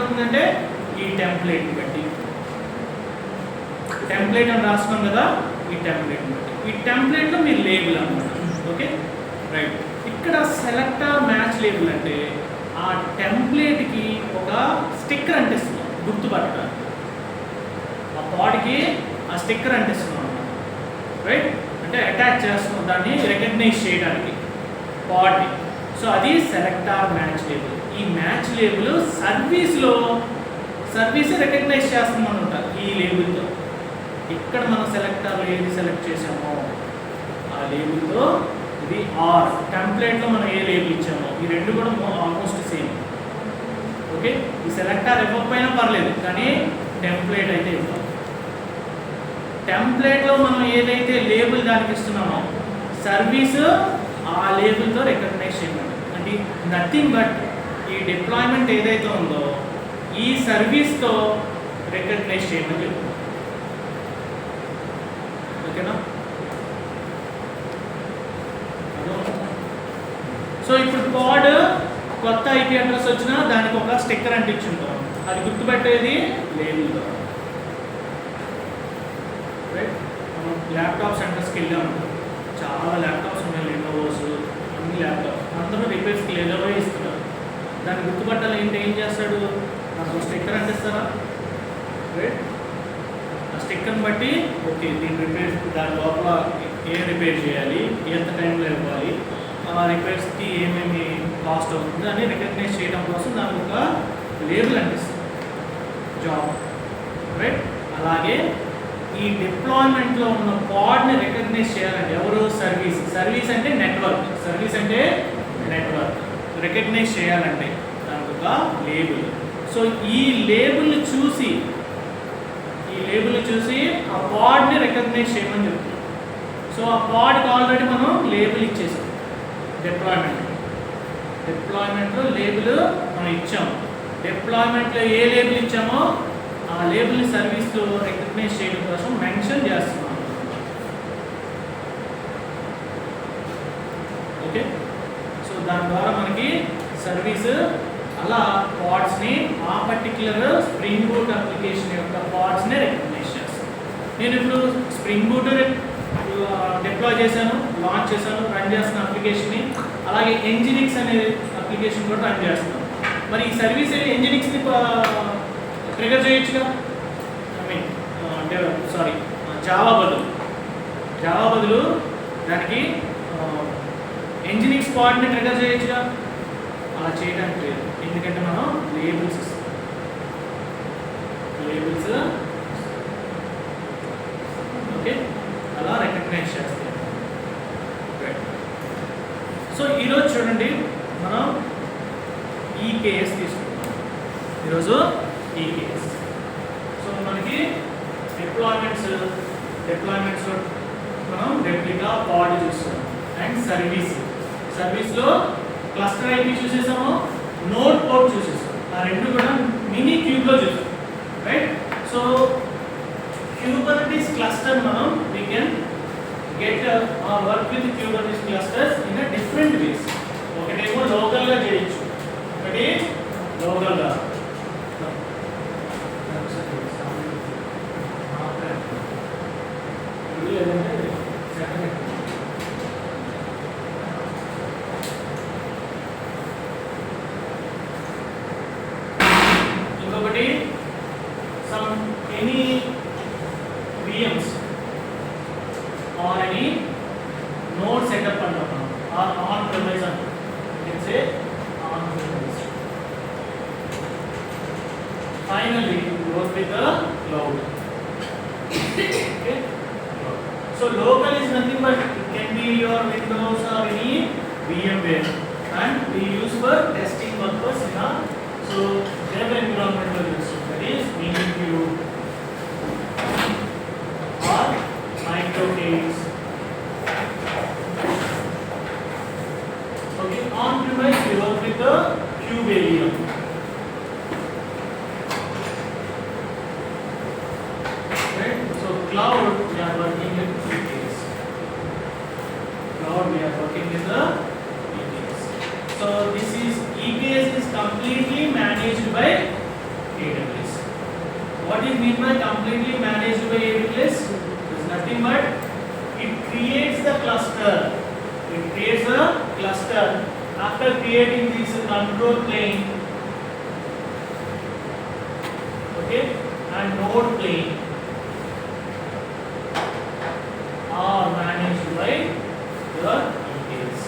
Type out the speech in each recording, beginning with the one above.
అవుతుందంటే ఈ టెంప్లెట్ బట్టి. టెంప్లెట్ అని రాస్తున్నాం కదా, ఈ టెంప్లెట్ బట్టి. ఈ టెంప్లెట్లో మీరు లేబుల్ అన్నమాట. Okay right. ఇక్కడ సెలెక్టర్ మ్యాచ్ లేబుల్ అంటే ఆ టెంప్లెట్కి ఒక స్టిక్కర్ అంటిస్తున్నాం గుర్తుపట్టడానికి. ఆ పాడ్కి ఆ స్టిక్కర్ అంటిస్తున్నాం అన్నమాట. రైట్, అంటే అటాచ్ చేస్తున్నాం దాన్ని రికగ్నైజ్ చేయడానికి పాడ్ని. సో అది సెలెక్టర్ మ్యాచ్ లేబుల్. ఈ మ్యాచ్ లేబుల్ సర్వీస్ రికగ్నైజ్ చేస్తున్నాం అనమాట ఈ లేబుల్తో. ఇక్కడ మనం సెలెక్టర్లో ఏది సెలెక్ట్ చేసామో ఆ లేబుల్తో ఇది ఆర్. టెంప్లెట్లో మనం ఏ లేబుల్ ఇచ్చామో ఈ రెండు కూడా ఆల్మోస్ట్ సేమ్. ఓకే, ఈ సెలెక్టర్ ఇవ్వకపోయినా పర్లేదు కానీ టెంప్లెట్ అయితే ఇవ్వాలి. టెంప్లెట్లో మనం ఏదైతే లేబుల్ దానికి ఇస్తున్నామో సర్వీస్ ఆ లేబుల్తో రికగ్నైజ్ చేయమండి. అంటే నథింగ్ బట్ ఈ డిప్లాయ్మెంట్ ఏదైతే ఉందో ఈ సర్వీస్తో రికగ్నైజ్ చేయమని చెప్తున్నాం. ఓకేనా? సో ఇప్పుడు పాడ్ కొత్త ఐపీ అడ్రస్ వచ్చినా దానికి ఒక స్టిక్కర్ అంటించుంటాం. అది గుర్తుపెట్టేది లేబుల్తో. రైట్, మనం ల్యాప్టాప్ సెంటర్స్కి వెళ్ళాము, చాలా ల్యాప్టాప్స్ ఉన్నాయి, లెనోవోస్ అన్ని ల్యాప్టాప్స్. అందరూ రిపేర్స్కి లెనోవో ఇస్తున్నారు. దాన్ని గుర్తుపట్టాలి ఏంటి, ఏం చేస్తాడు, నాకు స్టిక్కర్ అంటిస్తారా? రైట్, ఆ స్టిక్కర్ని బట్టి ఓకే దీని రిపేర్, దాని లోపల ఏ రిపేర్ చేయాలి, ఎంత టైంలో ఇవ్వాలి, ఆ రిపేర్స్కి ఏమేమి కాస్ట్ అవుతుంది అని రికగ్నైజ్ చేయడం కోసం దానికి ఒక లేబుల్ అంటిస్తుంది జాబ్. రైట్, అలాగే ఈ డిప్లాయ్మెంట్లో ఉన్న పాడ్ని రికగ్నైజ్ చేయాలంటే ఎవరు? సర్వీస్ అంటే నెట్వర్క్. రికగ్నైజ్ చేయాలంటే దానికి ఒక లేబుల్. సో ఈ లేబుల్ని చూసి ఆ పాడ్ని రికగ్నైజ్ చేయమని చెప్తున్నాం. సో ఆ పాడ్కి ఆల్రెడీ మనం లేబుల్ ఇచ్చేసాం. డిప్లాయ్మెంట్లో లేబుల్ మనం ఇచ్చాము. డిప్లాయ్మెంట్లో ఏ లేబుల్ ఇచ్చామో ఆ లేబుల్ని సర్వీస్లో రికగ్నైజ్ చేయడం కోసం మెన్షన్ చేస్తున్నాం. ఓకే, సో దాని ద్వారా మనకి సర్వీస్ అలా పాడ్స్ని ఆ పర్టిక్యులర్ స్ప్రింగ్ బూట్ అప్లికేషన్ యొక్క పాడ్స్ని రికగ్నైజ్ చేస్తాను. నేను ఇప్పుడు స్ప్రింగ్ బూట్ డిప్లాయ్ చేశాను, లాంచ్ చేశాను, రన్ చేస్తున్న అప్లికేషన్ని. అలాగే ఎంజినిక్స్ అనే అప్లికేషన్ కూడా రన్ చేస్తున్నాను. మరి ఈ సర్వీస్ ఎంజినిక్స్ని ట్రిగర్ చేయొచ్చుగా. అంటే సారీ, జావా బదులు దానికి ఎంజినిక్స్ పాడ్ని ట్రిగర్ చేయొచ్చుగా. అలా చేయడానికి లేదు, ఎందుకంటే మనం లేబుల్స్ ఇస్తాం. ఓకే, అలా రికగ్నైజ్ చేస్తాం. సో ఈరోజు చూడండి మనం ఈ కేఎస్ తీసుకుంటాం. ఈరోజు ఈ కేఎస్. సో మనకి డిప్లాయ్మెంట్స్ మనం రెప్లికా పాడ్ చూస్తాం అండ్ సర్వీస్లో క్లస్టర్ ఐపీ చూసేసాము, నోడ్ పోర్ట్ చూసేసాం. ఆ రెండు కూడా మినీ క్యూబ్లో చూసాం. రైట్, సో Kubernetes cluster మనం we can get or work with Kubernetes clusters in a different ways. ఒకటేమో లోకల్ గా చేయొచ్చు, ఒకటి లోకల్ గా. ఇంకొకటి any VMs or any node setup or on-premise, you can say on-premise. Finally, work with the cloud. Okay? So local is nothing but it can be your Windows or any VMware, and we use for testing purpose in a dev environment. That is Minikube or MicroKs. Okay, on-premise we work with the Kube. Right? So cloud we are working with EKS. So this is EKS is completely managed by AWS. What is meant by completely managed by AWS? It is nothing but it creates the cluster. It creates a cluster after creating this control plane, okay, and node plane are managed by your EKS.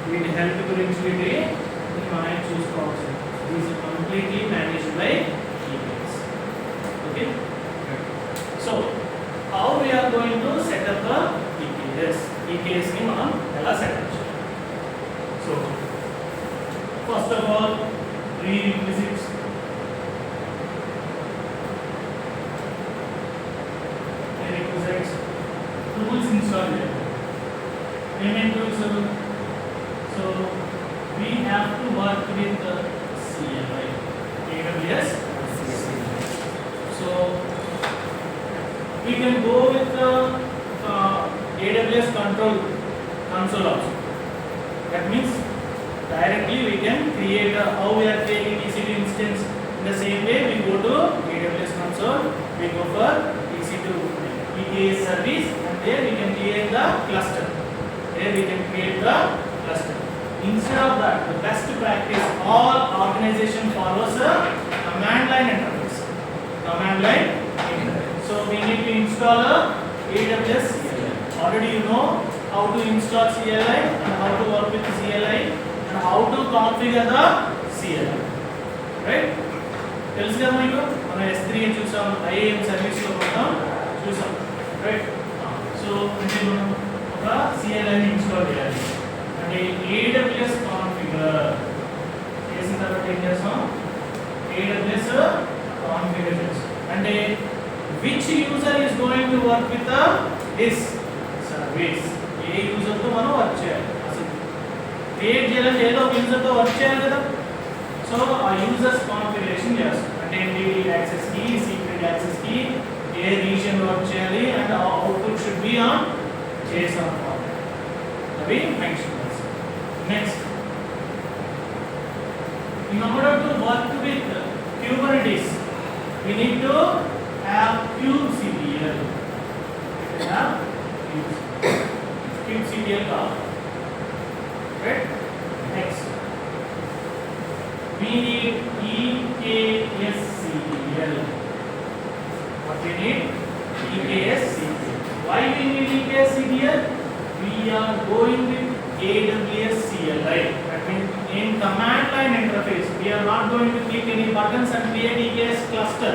వీటి help గురించి వీటి మనం చూసుకోవాల్సి is completely managed by EKS. Okay. So how we are going to set up the EKS? EKS ni మనం ఎలా setup చేయాలి? So first of all, prerequisites. Prerequisites. Tools install చేయాలి. Payment tools. So we have to work with CLI, AWS CLI. So we can go with the AWS control console also. That means directly we can create how we are creating EC2 instance. In the same way, we go to AWS console, we go for EC2 EKS service, and there we can create the cluster. There we can create the cluster. Instead of that, the best practice, all organization follows a command line interface. Command line interface. So we need to install a AWS CLI. Already you know how to install CLI and how to work with CLI and how to configure the CLI. Right? తెలుసు కదా మీకు మనం S3 చూసాం, IAM service లో కూడా చూసాం. Right? So అంటే మనం ఒక CLI ని ఇన్స్టాల్ చేయాలి. అంటే AWS కాన్ఫిగర్ చేసిన తర్వాత ఏం చేస్తాం? AWS కాన్ఫిగర్ చేస్తాం. అంటే which user is going to work with this service? A user తో మనం వర్క్ చేయాలి? అసలు క్రియేట్ చేయాలంటే ఏదో ఒక యూజర్ తో వర్క్ చేయాలి కదా. సో ఆ యూజర్స్ కాన్ఫిగరేషన్ చేస్తాం. అంటే ఏంటి? Access key, secret access key, ఏ రీజియన్ వర్క్ చేయాలి, and output should be on JSON format. అవి మెన్షన్ చేస్తాం. Next, in order to work with Kubernetes, we need to have kubectl. We have kubectl. Right? Next, we need EKSCL. What we need? EKSCL. Why we need EKSCL? We are going with AWS CLI. That means in command line interface, we are not going to click any buttons and create EKS cluster.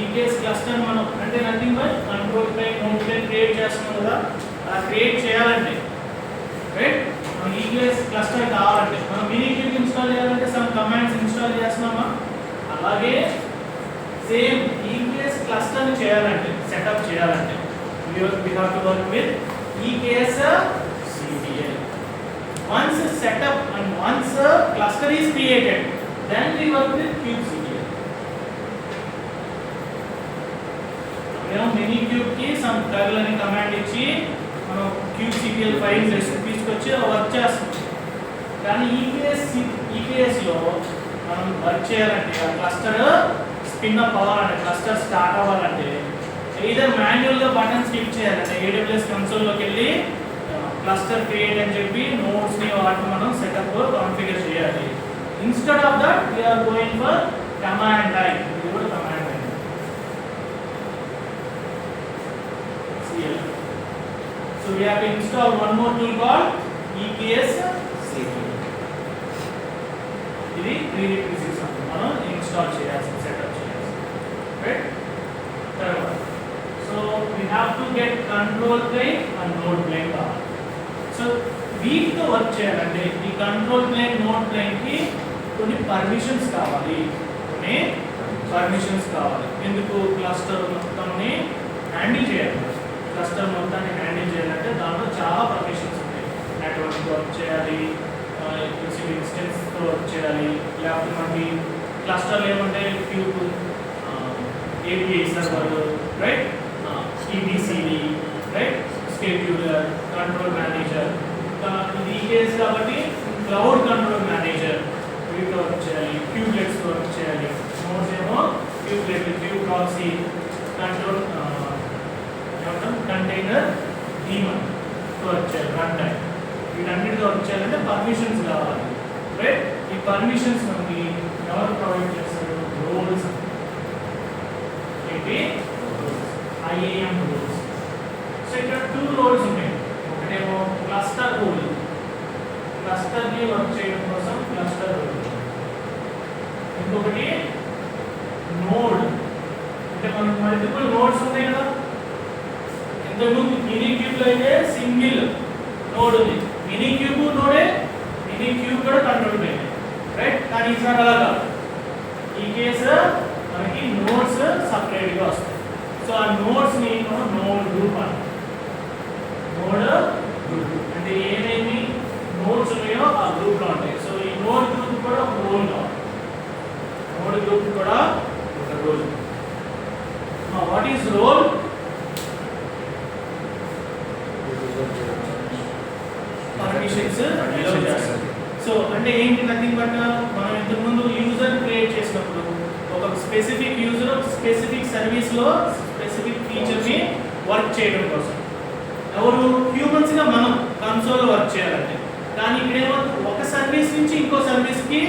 EKS cluster మనం అంటే nothing but control plane, node plane create చేస్తున్నాం కదా. అలా create చేయాలంటే right, మనం EKS cluster కావాలంటే మనం మినిక్యూబ్ install చేయాలంటే సమ్ కమాండ్స్ ఇన్స్టాల్ చేస్తున్నామా, అలాగే సేమ్ EKS క్లస్టర్ ని చేయాలంటే సెటప్ చేయాలంటే we have to work with EKS CTL. Once set up and once a cluster is created, then we work with kubectl. మనం మినిక్యూబ్ కి సమ్ టర్ల్ అనే కమాండ్ ఇచ్చి మనం kubectl ఫైల్ తీసుకొచ్చి వర్క్ చేస్తాం. కానీ EKS లో మనం వర్క్ చేయాలంటే ఆ క్లస్టర్ స్పిన్ అప్ అవ్వాలంటే, క్లస్టర్ స్టార్ట్ అవ్వాలంటే either మాన్యువల్ గా బటన్స్ క్లిక్ చేయాలంటే AWS కన్సోల్ లోకి వెళ్ళి క్లస్టర్ క్రియేట్ అని చెప్పి నోడ్స్ ని వాటిని మనం సెటప్ కాన్ఫిగర్ చేయాలి. Instead of that we are going for command line. ఇది కూడా command line CL. So we have to install one more tool called EKS CTL. ఇది prerequisites మనం ఇన్స్టాల్ చేయాల్సి, సెటప్ చేయాల్సి. రైట్? తర్వాత so we have to get control plane and node plane కావాలి. So వీటితో work చేయాలంటే ఈ కంట్రోల్ ప్లేన్, నోడ్ ప్లేన్ కి కొన్ని పర్మిషన్స్ కావాలి. కొన్ని పర్మిషన్స్ కావాలి. ఎందుకు? క్లస్టర్ మొత్తాన్ని హ్యాండిల్ చేయాలి. క్లస్టర్ మొత్తాన్ని హ్యాండిల్ చేయాలంటే దాంట్లో చాలా పర్మిషన్స్ ఉంటాయి. నెట్వర్క్ వర్క్ చేయాలి, ఇన్స్టెన్స్తో వర్క్ చేయాలి, లేకపోతే మనకి క్లస్టర్లు ఏమంటాయి? Cube, API server, right, EBCD, right, scheduler, control manager. ఇది EKS కాబట్టి క్లౌడ్ కంట్రోల్ మేనేజర్ వీటితో వర్క్ చేయాలి, క్యూబ్లెట్స్ వర్క్ చేయాలి, నోడ్స్ ఏమో policy, control container daemon work చేయాలి, రన్ టైం, వీటన్నిటితో వర్క్ చేయాలంటే పర్మిషన్స్ కావాలి, రైట్? ఈ పర్మిషన్స్ మనకి ఎవరు ప్రొవైడ్ చేస్తారు? రోల్స్, ఏంటి IAM రోల్స్. సో ఇక్కడ 2 రోల్స్ ఉంటాయి. ఒకటేమో క్లస్టర్ రోల్, క్లస్టర్ని వర్క్ చేయడం కోసం క్లస్టర్ రోల్. ఇంకొకటి నోడ్, అంటే మనకు మల్టిపుల్ నోడ్స్ ఉన్నాయి కదా. ఇంతకుముందు మినీ క్యూబ్లో అయితే సింగిల్ నోడ్ ఉంది, మినీ క్యూబ్ నోడే, మినీ క్యూబ్ కూడా కంట్రోల్ పోయింది, రైట్? కానీ ఈసారి అలా కాదు. ఈ కేసు మనకి నోడ్స్ సపరేట్గా వస్తాయి. సో ఆ నోడ్స్ని మనం నోడ్ గ్రూప్ అంటాం. నోడ్ గ్రూప్ అంటే ఏమేమి నోడ్స్ ఉన్నాయో ఆ గ్రూప్లో ఉంటాయి. సో ఈ నోడ్ గ్రూప్ కూడా ఒక రోల్ కావాలి, నోడ్ గ్రూప్ కూడా ఒక role. What is role? Permissions. So అంటే ఏంటి? నథింగ్ బట్ మనం ఇంతకుముందు యూజర్ క్రియేట్ చేసినప్పుడు ఒక స్పెసిఫిక్ యూజర్ స్పెసిఫిక్ సర్వీస్లో స్పెసిఫిక్ ఫీచర్ని వర్క్ చేయడం కోసం ఎవరు హ్యూమన్స్గా మనం కన్సోల్లో వర్క్ చేయాలంటే. కానీ ఇక్కడేమో ఒక సర్వీస్ నుంచి ఇంకో సర్వీస్కి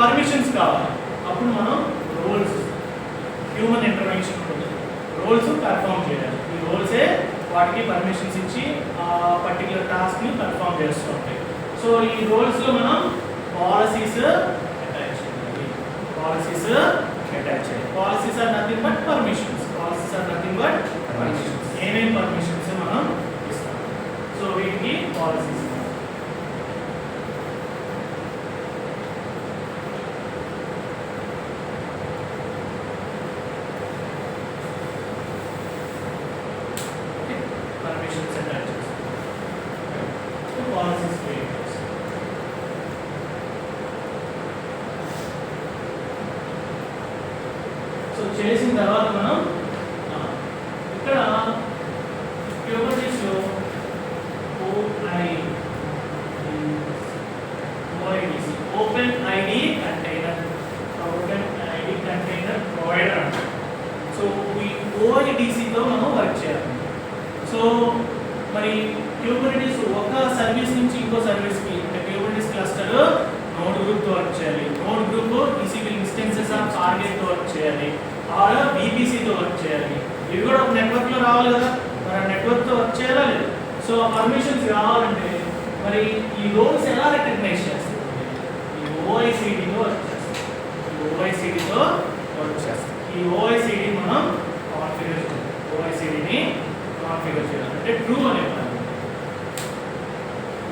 పర్మిషన్స్ కావాలి. అప్పుడు మనం roles, human intervention roles perform చేయాలి. ఈ రోల్సే వాటికి పర్మిషన్స్ ఇచ్చి ఆ పర్టికులర్ టాస్క్ని పెర్ఫామ్ చేస్తూ ఉంటాయి. సో ఈ రోల్స్లో మనం పాలసీస్ అటాచ్ చేయాలి. పాలసీస్ అటాచ్ చేయాలి. Policies are nothing but permissions. Policies are nothing but permissions. ఏమేమి పర్మిషన్స్ మనం ఇస్తాం. సో వీటికి పాలసీస్. చేసిన తర్వాత మనం ఇక్కడ క్యూబర్నెటిస్లో open ID container, open ID container provider అంటారు. సో ఈ ఓఐడిసితో మనం వర్క్ చేయాలి. సో మరి క్యూబర్నెటిస్ ఒక సర్వీస్ నుంచి ఇంకో సర్వీస్కి, అంటే క్యూబర్నెటిస్ క్లస్టర్ నోడ్ గ్రూప్తో వర్క్ చేయాలి, node group EC2 instances of టార్గెట్తో వర్క్ చేయాలి, ఆర్ బీపీసీతో వర్క్ చేయాలి. ఇవి కూడా ఒక నెట్వర్క్లో రావాలి కదా, మరి ఆ నెట్వర్క్తో వర్క్ చేయాలా లేదు. సో ఆ పర్మిషన్స్ కావాలంటే మరి ఈ రోల్స్ ఎలా రికగ్నైజ్ చేస్తారు? ఈ ఓఐసిడితో వర్క్ చేస్తారు. ఈ ఓఐసిడితో వర్క్ చేస్తారు. ఈ ఓఐసిడి మనం కాన్ఫిగర్ చేయాలి. ఓఐసిడిని కాన్ఫిగర్ చేయాలి అంటే ట్రూ అనే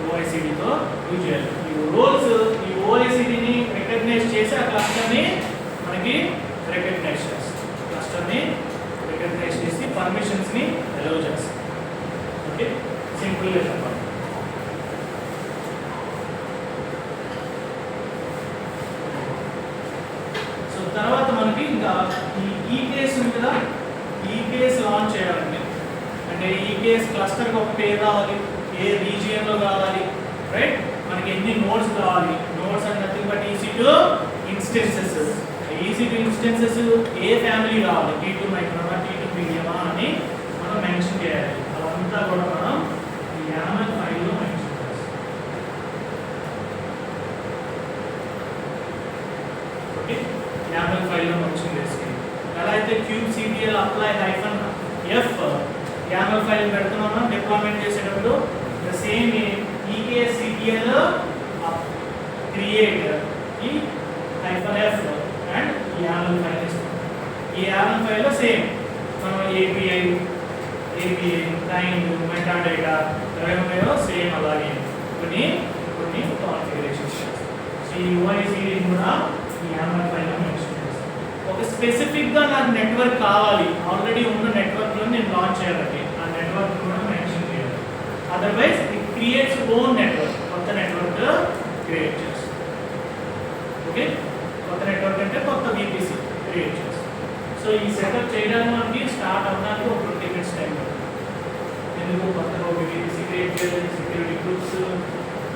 ఓఐసిడితో ట్రూ చేయాలి. ఈ రోల్స్ ఈ ఓఐసిడిని రికగ్నైజ్ చేసి ఆ క్లస్టర్ని మనకి రికగ్నైజ్ చేస్తాం. క్లస్టర్ని రికగ్నైజ్ చేసి పర్మిషన్స్ని అలౌ చేస్తాం. ఓకే, సింపుల్గా చెప్పాలి. సో తర్వాత మనకి ఇంకా ఈ కేస్ ఉంది కదా, ఈ కేస్ లాంచ్ చేయాలండి. అంటే ఈ కేస్ క్లస్టర్కి ఒక పేరు రావాలి, ఏ రీజియన్లో కావాలి, రైట్? మనకి ఎన్ని నోడ్స్ కావాలి. Nodes and nothing but EC2 instances. EC2 instances A family కావాలి, T2 మైక్రోనా, T2 మీడియమా అని మనం మెన్షన్ చేయాలి. అదంతా కూడా మనం ఈ YAML ఫైల్లో మెన్షన్ చేస్తాం. ఓకే, YAML ఫైల్లో మెన్షన్ చేసి ఎలా అయితే kubectl apply -f YAML file పెడుతున్నామో డిప్లాయ్మెంట్ చేసేటప్పుడు ద సేమ్ EKSCTL క్రియేట్ ఈ -f అండ్ YAML ఫైల్ ఇస్తాం. ఈ YAML ఫైల్లో సేమ్ మనం API క్లయింట్ మెటాడేటా ఏమేమి ఉన్నాయో సేమ్ అలాగే కొన్ని కాన్ఫిగరేషన్స్ చేస్తాం. సో ఈ OICD కూడా ఈ YAML ఫైల్లో మెన్షన్ చేస్తాం. ఒక స్పెసిఫిక్గా నాకు నెట్వర్క్ కావాలి, ఆల్రెడీ ఉన్న నెట్వర్క్లో నేను లాంచ్ చేయాలండి, ఆ నెట్వర్క్ కూడా మెన్షన్ చేయాలి. Otherwise it creates own network, కొత్త నెట్వర్క్ క్రియేట్ చేస్తాం. ఓకే, కొత్త నెట్వర్క్ అంటే కొత్త VPC క్రియేట్ చేస్తాం. సో ఈ సెటప్ చేయడానికి మనకి స్టార్ట్ అవ్వడానికి ఒక 20 minutes టైం పడుతుంది. ఎందుకు కొత్తగా ఒక VPC క్రియేట్ చేయాలి, security groups,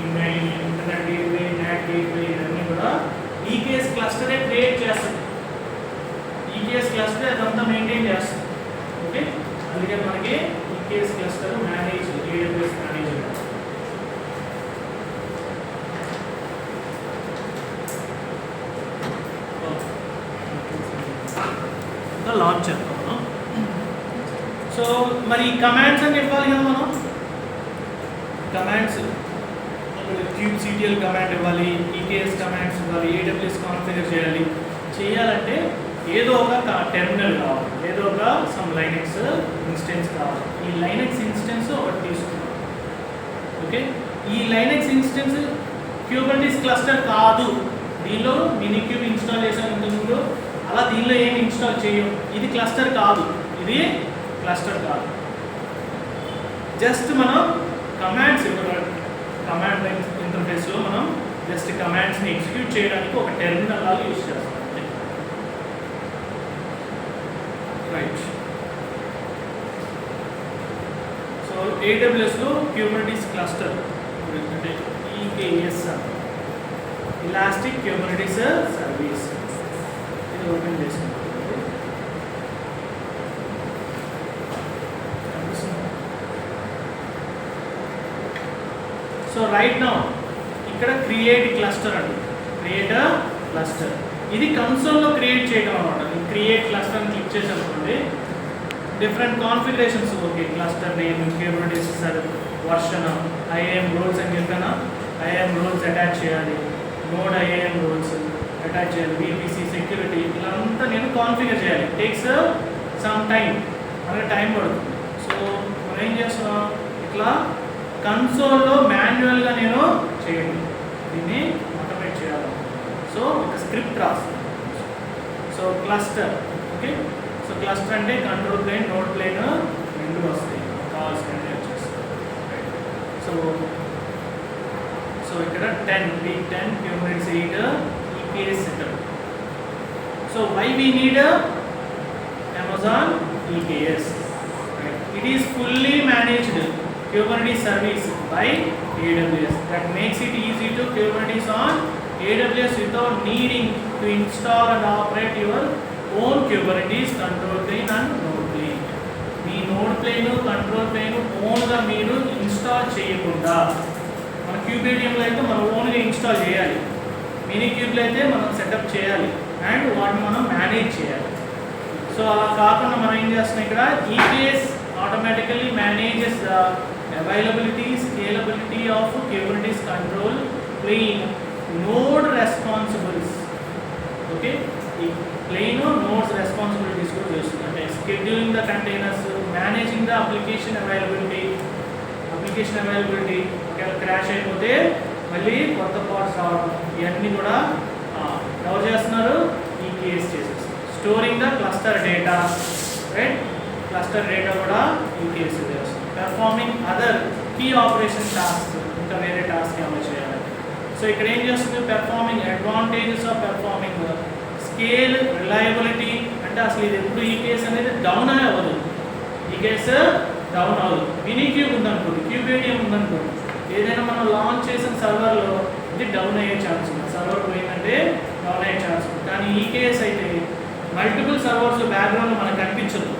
email, internet gateway, net gateway ఇవన్నీ కూడా EKS క్లస్టరే క్రియేట్ చేస్తుంది. EKS క్లస్టర్ అదంతా మెయింటైన్ చేస్తుంది. ఓకే, అందుకే మనకి EKS cluster manage AWS manager launch చేస్తాం మనం. సో మరి కమాండ్స్ అని ఇవ్వాలి కదా మనం. కమాండ్స్ kubectl కమాండ్ ఇవ్వాలి, EKS కమాండ్స్ ఇవ్వాలి, AWS కాన్ఫిగర్ చేయాలంటే ఏదో ఒక టెర్మినల్ కావాలి, ఏదో ఒక సమ్ లైనక్స్ ఇన్స్టెన్స్ కావాలి. ఈ లైనక్స్ ఇన్స్టెన్స్ ఒకటి తీసుకున్నాం. ఓకే, ఈ లైనక్స్ ఇన్స్టెన్స్ Kubernetes క్లస్టర్ కాదు. దీనిలో మినిక్యూబ్ ఇన్స్టాల్ చేసాను ఇంతకుముందు, అలా దీనిలో ఏమి ఇన్స్టాల్ చేయం. ఇది క్లస్టర్ కాదు, ఇది క్లస్టర్ కాదు. జస్ట్ మనం కమాండ్స్ కమాండ్ ఇంటర్ఫేస్లో మనం జస్ట్ కమాండ్స్ని ఎగ్జిక్యూట్ చేయడానికి ఒక టెర్మినల్ లాగా యూజ్ చేస్తాం. రైట్. సో AWSలో Kubernetes క్లస్టర్ అంటే EKS ఇలాస్టిక్ Kubernetes సర్వీస్ ఇది ఓపెన్ చేసుకుంటాం. సో రైట్ నౌ ఇక్కడ క్రియేట్ క్లస్టర్ అండి, క్రియేట్ క్లస్టర్. ఇది కన్సోల్లో క్రియేట్ చేయడం అనమాట. క్రియేట్ క్లస్టర్ అని క్లిక్ చేసామనుకోండి, different configurations. Okay, cluster name, Kubernetes version, IAM roles అని చెప్పాను. IAM రోల్స్ అటాచ్ చేయాలి, నోడ్ IAM రోల్స్ అటాచ్ చేయాలి, VPC సెక్యూరిటీ, ఇలా అంతా నేను కాన్ఫిగర్ చేయాలి. టేక్స్ సమ్ టైం, మనకి టైం పడుతుంది. సో మనం ఏం చేస్తున్నాం, ఇట్లా కన్సోల్లో మాన్యువల్గా నేను చేయండి, దీన్ని ఆటోమేట్ చేయాలి. సో ఒక స్క్రిప్ట్ రాస్తాను. So cluster. Okay, so cluster అంటే కంట్రోల్ ప్లేన్, నోడ్ ప్లేన్ రెండు వస్తాయి, కావాల్సినవి వచ్చేస్తాయి. సో సో ఇక్కడ 10 week 10 Kubernetes 8 EKS setup. So why we need a Amazon EKS? Right. It is fully managed Kubernetes service by AWS. That makes it easy to Kubernetes on AWS without needing to install and operate your own Kubernetes control plane and node plane. మీ node plane, control plane ఓన్గా మీరు install చేయకుండా, మన క్యూబేడియంలో అయితే మనం ఓన్గా install చేయాలి, mini క్యూబ్లో అయితే మనం సెటప్ చేయాలి అండ్ వాటిని మనం మేనేజ్ చేయాలి. సో అలా కాకుండా మనం ఏం చేస్తున్నాం, ఇక్కడ EKS automatically manages the availability, scalability of Kubernetes control plane node responsibles. Okay, ఈ ప్లేన్ నోడ్స్ రెస్పాన్సిబిలిటీస్ కూడా చేస్తుంది. అంటే scheduling the containers, managing the application availability. ఒకవేళ క్రాష్ అయిపోతే మళ్ళీ కొత్త పార్ట్స్ రావడం, ఇవన్నీ కూడా ఎవరు చేస్తున్నారు, EKS చేసేస్తారు. Storing the cluster data, right, cluster data కూడా EKS చేస్తుంది. Performing other key operation task, ఇంకా వేరే టాస్క్ ఏమైనా చేయాలి. సో ఇక్కడ ఏం చేస్తుంది, performing advantages of performing scale, reliability. అంటే అసలు ఇది ఎప్పుడు EKS అనేది డౌన్ అవ్వదు, EKS డౌన్ అవ్వదు. మినీ క్యూబ్ ఉందనుకోండి, క్యూబేడియం ఉందనుకోండి, ఏదైనా మనం లాంచ్ చేసిన సర్వర్లో ఇది డౌన్ అయ్యే ఛాన్స్ ఉంది, సర్వర్ పోయిందంటే డౌన్ అయ్యే ఛాన్స్ ఉంది. కానీ EKS అయితే మల్టిపుల్ సర్వర్స్ బ్యాక్గ్రౌండ్లో మనకు కనిపించదు,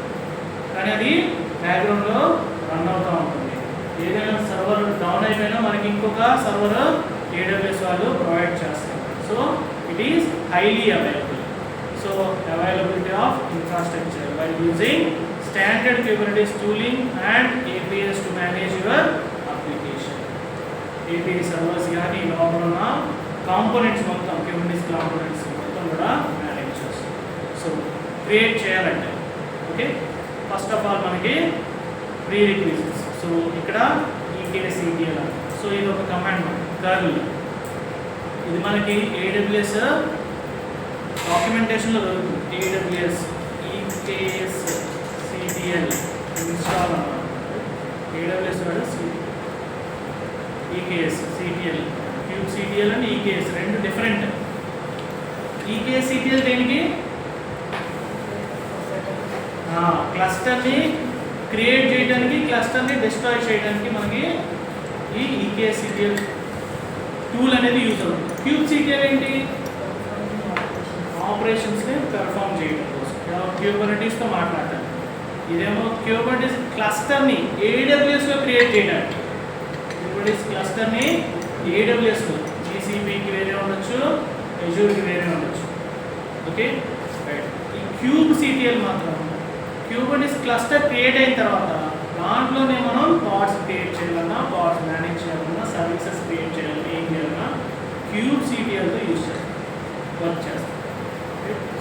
కానీ అది బ్యాక్గ్రౌండ్లో రన్ అవుతూ ఉంటుంది. ఏదైనా సర్వర్ డౌన్ అయిపోయినా మనకి ఇంకొక సర్వర్ AWS వాళ్ళు ప్రొవైడ్ చేస్తారు. So it is highly available. So availability of infrastructure by using standard Kubernetes tooling and APIs to manage your application. API servers gaani local ఉన్న కాంపోనెంట్స్ మొత్తం Kubernetes కాంపోనెంట్స్ మొత్తం కూడా manage చేస్తాం. So create చేయాలంటే okay, first of all మనకి pre requisites. So ఇక్కడ EKS ETL. So ఇది ఒక కమాండ్ కర్ల్. ఇది మనకి AWS డాక్యుమెంటేషన్లో దొరుకుతుంది. AWS EKS CTL ఇన్స్టాల్ అన్నమాట. AWS వాడు EKS CTL, kubectl and EKS రెండు డిఫరెంట్. EKS CTL దేనికి, క్లస్టర్ని క్రియేట్ చేయడానికి, క్లస్టర్ని డిస్ట్రాయ్ చేయడానికి మనకి ఈ EKS CTL టూల్ అనేది యూజ్ అవుతుంది. kubectl ఏంటి, ఆపరేషన్స్ని పెర్ఫామ్ చేయడం కోసం. క్యూబర్నెటీస్తో మాట్లాడతాను. ఇదేమో క్యూబర్నెటీస్ క్లస్టర్ని ఏడబ్ల్యూఎస్లో క్రియేట్ చేయడానికి. క్యూబర్నెటీస్ క్లస్టర్ని ఏడబ్ల్యూఎస్లో జీసీబీకి వేరే ఉండొచ్చు, ఎజూర్కి వేరే ఉండొచ్చు. Okay right. ఈ క్యూబ్ సిటిఎల్ మాత్రం క్యూబర్నెటీస్ క్లస్టర్ క్రియేట్ అయిన తర్వాత దాంట్లోనే మనం పాడ్స్ క్రియేట్ చేయాలన్నా, పాడ్స్ మేనేజ్ చేయాలన్నా, సర్వీసెస్ క్రియేట్ చేయాలన్నా, ఏం చేయాలన్నా క్యూబ్ సిటిఎల్తో యూజ్ చేస్తాం, వర్క్ చేస్తాం.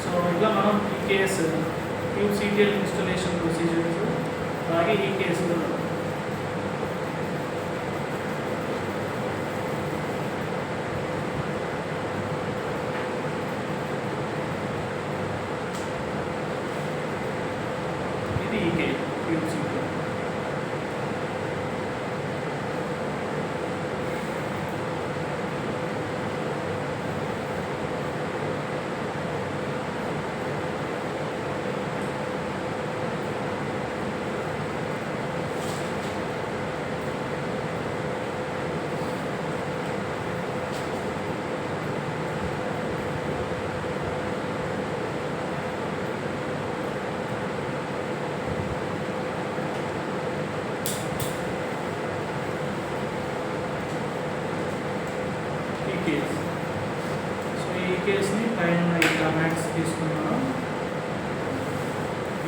సో ఇట్లా మనం ఈ case cube CTL installation procedures అలాగే ఈ కేసులో ఇది ఈ కేసు క్యూబ్ సిటిఎల్. సో ఈ కేసుని పైన ఈ కమాండ్స్ తీసుకున్నాను,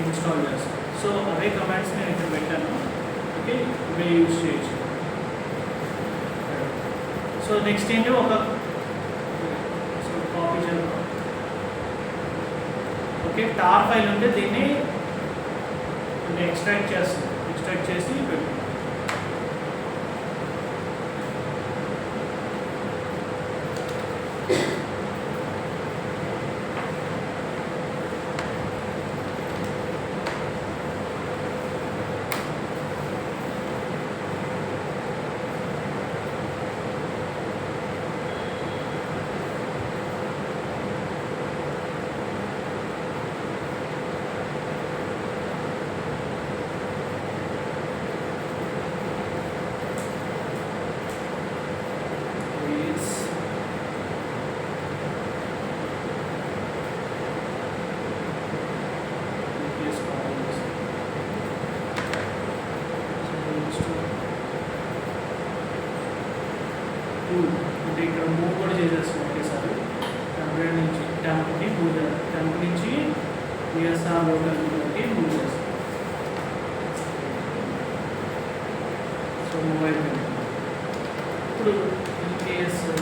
ఇన్స్టాల్ చేస్తాను. సో అవే కమాండ్స్ నేను ఇక్కడ పెట్టాను. ఓకే ఇవే యూజ్ చేయొచ్చు. సో నెక్స్ట్ ఏంటి ఒక సో కాపీ చేద్దాం. ఓకే టార్ ఫైల్ ఉంటే దీన్ని ఎక్స్ట్రాక్ట్ చేస్తాం, ఎక్స్ట్రాక్ట్ చేసి పెట్టాం. అంటే ఇక్కడ మూవ్ కూడా చేసేస్తాం ఒకేసారి. టెంపరీ నుంచి టెంప్ నుంచి విఎస్ఆర్ లోకల్కి మూవ్ చేస్తాం. సో మూవ్ అయిపోయింది. ఇప్పుడు ఈ కేసు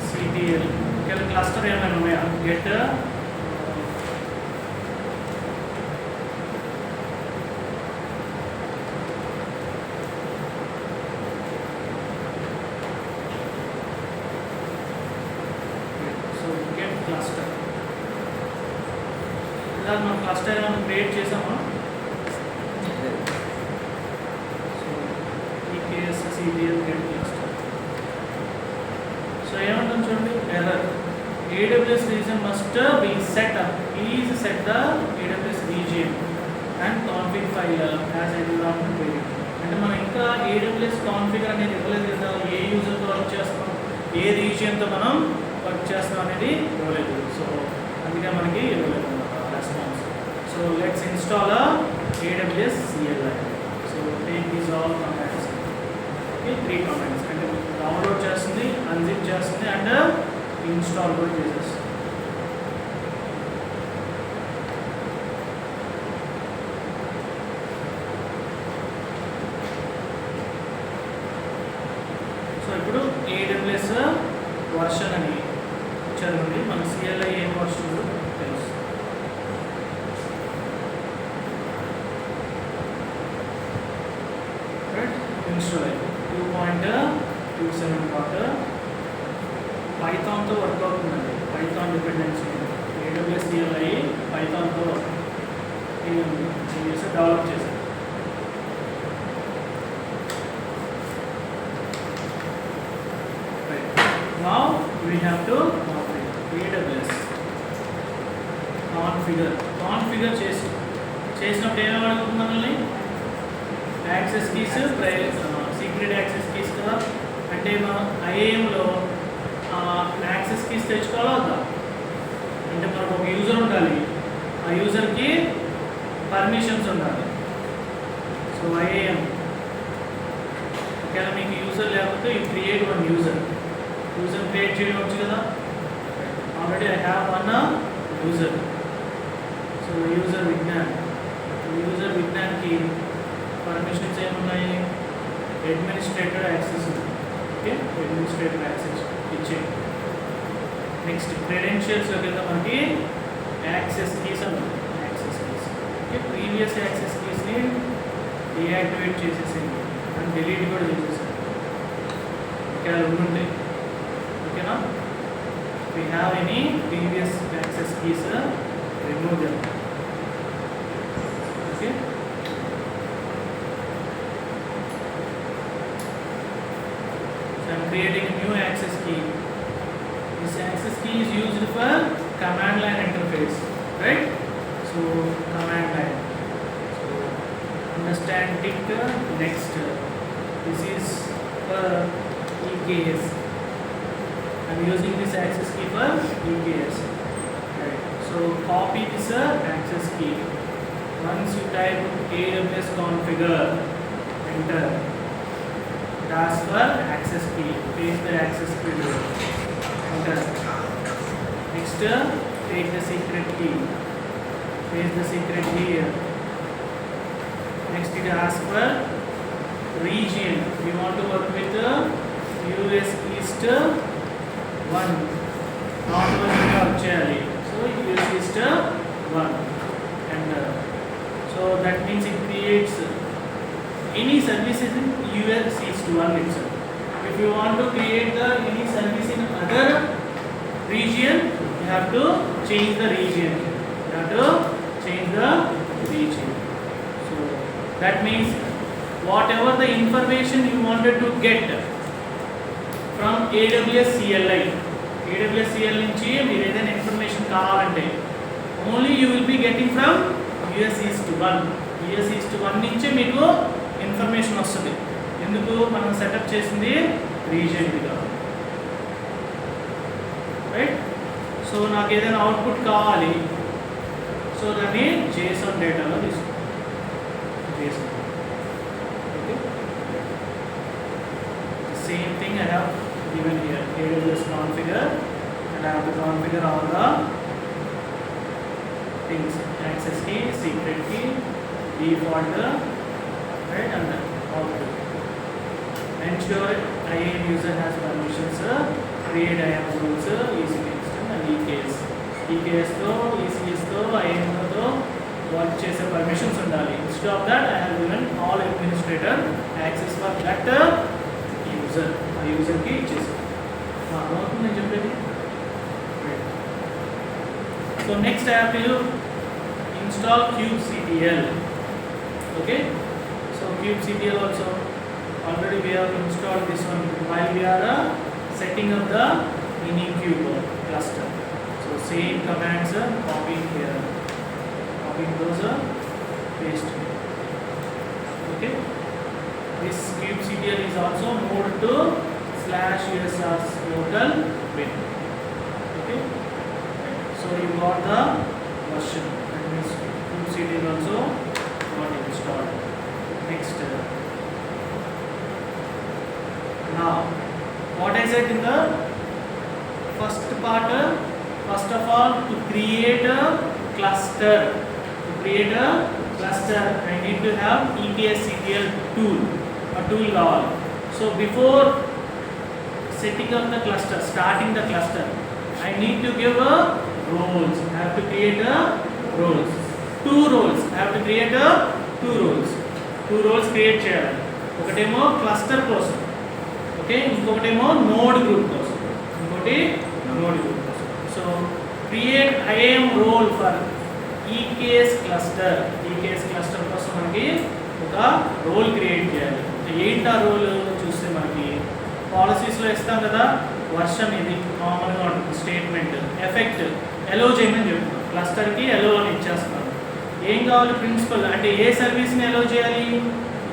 సిటిఎల్ క్లస్టర్ ఏమైనా ఉన్నాయా? Get cluster. ఇలా మనం క్లస్టర్ ఏమైనా క్రియేట్ చేసామా? సో ఈ case CTL get cluster. So ఏమంటాం చూడండి, error AWS region must be set up. Please set the AWS region and config file as environment variable. అంటే మనం ఇంకా AWS కాన్ఫిగర్ అనేది ఇవ్వలేదు కదా, ఏ యూజర్తో వర్క్ చేస్తాం, ఏ రీజియన్తో మనం వర్క్ చేస్తాం అనేది ఇవ్వలేదు. సో అందుకే మనకి ఇవ్వలేదు response. So let's install AWS CLI. So take these all commands. Okay 3 commands అంటే డౌన్లోడ్ చేస్తుంది, అన్జిప్ చేస్తుంది అండ్ ఇన్స్టాల్ కూడా చేసేస్తుంది. సో ఇప్పుడు AWS వర్షన్ అని చదవండి, మన CLI ఏం వర్షన్ తెలుసు. ఇన్స్టాల్ అయ్యి 2.27 పైథాన్తో వర్క్ అవుతుందండి. పైథాన్ డిపెండెన్సీ AWS CLI పైథాన్తో చేసి డెవలప్ చేశారు. Now we have to AWS configure చేసినప్పుడు ఏమేమి అడుగుతుంది మనల్ని? Access keys, secret access keys కదా. అంటే మన IAMలో సర్టిఫికేట్స్ తెచ్చుకోవాలా వద్దా? అంటే మనకు ఒక యూజర్ ఉండాలి, ఆ యూజర్కి పర్మిషన్స్ ఉండాలి. సో ఐఏఎం ఒకవేళ మీకు యూజర్ లేకపోతే you create one user create చేయడం వచ్చు కదా. Already I have one user. So user విజ్ఞాన్కి పర్మిషన్స్ ఏమున్నాయి? Administrator access. Okay, administrator access ఇచ్చేయండి. నెక్స్ట్ క్రెడెన్షియల్స్లోకి వెళ్తే మనకి యాక్సెస్ కీస్ అన్నమాట. Access keys okay, previous access కీస్ని డీయాక్టివేట్ చేసేసేయండి అండ్ డిలీట్ కూడా చేసేసేయండి. ఓకే, అలా ఉండుంటాయి. ఓకేనా? we have any previous access keys, remove them. Okay, so I am creating a new access key. This access key is used for command line interface, right? So command line, so understand tick next. This is for EKS. I am using this access key for EKS. Right. So copy this access key. Once you type AWS configure, enter. Task for access key. Paste the access key. Enter. Next, take the secret key. Paste the secret key here. Next, it asks for region. We want to work with US East 1, not 1 actually. So US East 1, and so that means it creates any services in US East 1 itself. If you want to create any service in other region, you have to change the region. So that means whatever the information you wanted to get from AWS CLI, AWS CLI నుంచి మీరు ఏదైనా information కావాలంటే only you will be getting from US East 1. US East 1 నుంచే మీకు information వస్తుంది. ఎందుకు? మనం setup చేసింది రీజియన్ ఇది కాదు, రైట్? సో నాకు ఏదైనా అవుట్పుట్ కావాలి, సో దాన్ని JSON డేటాలో తీసుకుంటాం. JSON. Okay, same thing I have given here, AWS configure, and I have to configure all the things: access key, secret key, default, right, and output. Ensure IAM user has permissions, create IAM rules, EC extend and EKS. EKS తో ECS తో IAM తో work చేసే permissions ఉండాలి. Instead of that, I have given all administrator access for that user. ఆ యూజర్కి ఇచ్చేసి అర్థమవుతుంది నేను చెప్పేది. So next I have to install kubectl. Okay, so kubectl also already we have installed this one while we are setting up the Minikube cluster. So same commands copying here, copying those, paste. Okay, this kubectl is also moved to /usr local bin. Okay, so you got the version, that means kubectl also got installed. Next, now what I said in the first part, first of all, to create a cluster, I need to have EKSCTL tool, a tool log. So before setting up the cluster, starting the cluster, I need to give a roles. I have to create a roles. Two roles. I have to create a two roles create చేయాలి. ఒకటేమో cluster కోసం, okay, ఇంకొకటేమో node group కోసం, so create IAM role for EKS cluster. EKS cluster కోసం మనకి ఒక role create చేయాలి. ఏంటి ఆ రోల్ చూస్తే మనకి పాలసీస్లో ఇస్తాం కదా, వర్షన్ ఇది కామన్గా ఉంటుంది, స్టేట్మెంట్ ఎఫెక్ట్ ఎలో చేయమని చెప్తున్నాం, క్లస్టర్కి ఎలో అని ఇచ్చేస్తున్నాం. ఏం కావాలి? ప్రిన్సిపల్ అంటే ఏ సర్వీస్ని ఎలో చేయాలి?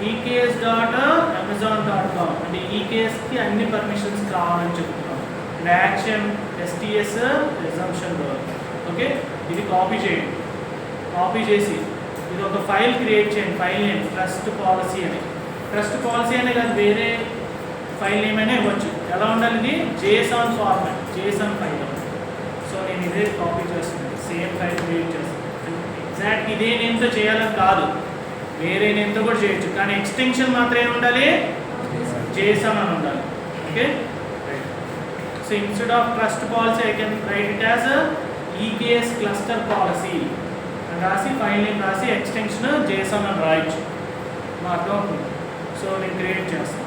EKS.amazon.com అంటే EKSకి అన్ని పర్మిషన్స్ కావాలని చెప్తున్నాం. ఇక్కడ action STS exemption role. Okay, ఇది కాపీ చేయండి. కాపీ చేసి ఇది ఒక ఫైల్ క్రియేట్ చేయండి. ఫైల్ నేమ్ ట్రస్ట్ పాలసీ అని. ట్రస్ట్ పాలసీ అనే కాదు, వేరే ఫైల్ నేమ్ అయినా ఇవ్వచ్చు. ఎలా ఉండాలి? ఇది Jason format, Jason file. So నేను ఇదే కాపీ చేస్తున్నాను, సేమ్ ఫైల్ క్రియేట్ చేస్తాను. ఎగ్జాక్ట్ ఇదే నేమ్తో చేయాలని కాదు, వేరే నేమ్తో కూడా చేయొచ్చు, కానీ ఎక్స్టెన్షన్ మాత్రం ఏమి ఉండాలి? జేసన్ అని ఉండాలి. Okay, so instead of trust policy I can write it as EKS cluster policy అని రాసి ఫైల్ నేమ్ రాసి ఎక్స్టెన్షన్ జేసన్ అని రాయొచ్చు. మా అకౌంట్. సో నేను క్రియేట్ చేస్తాను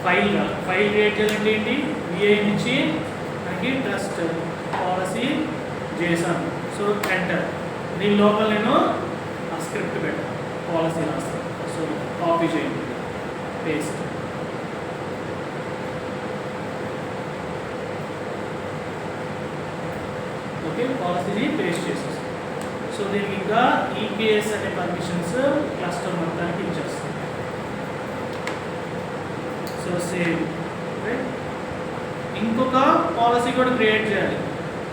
ఫైల్ క్రియేట్ చేయాలంటే ఏంటి? విఐ నుంచి మనకి trust policy Jason. So enter. దీని లోపల నేను ఆ స్క్రిప్ట్ పెట్టాను, పాలసీ రాస్తాను. సో కాపీ చేయండి, పేస్ట్. ఓకే, పాలసీని పేస్ట్ చేసేస్తాను. సో దీనికి ఇంకా ఈకేఎస్ అనే పర్మిషన్స్ క్లస్టర్ మొత్తానికి ఇచ్చేస్తాను. So save. రైట్, ఇంకొక పాలసీ కూడా క్రియేట్ చేయాలి.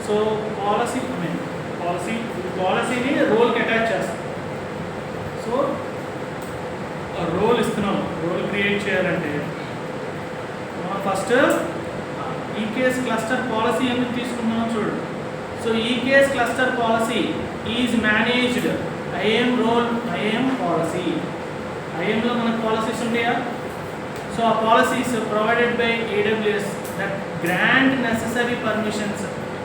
సో పాలసీని రోల్కి అటాచ్ చేస్తాం. సో రోల్ ఇస్తున్నాం. రోల్ క్రియేట్ చేయాలంటే మనం ఫస్ట్ ఈకేఎస్ క్లస్టర్ పాలసీ ఎందుకు తీసుకున్నామో చూడండి. So EKS cluster policy is managed IAM role IAM policy. ఐఎంలో మనకు పాలసీస్ ఉంటాయా? సో ఆ policies provided by AWS that grant necessary permissions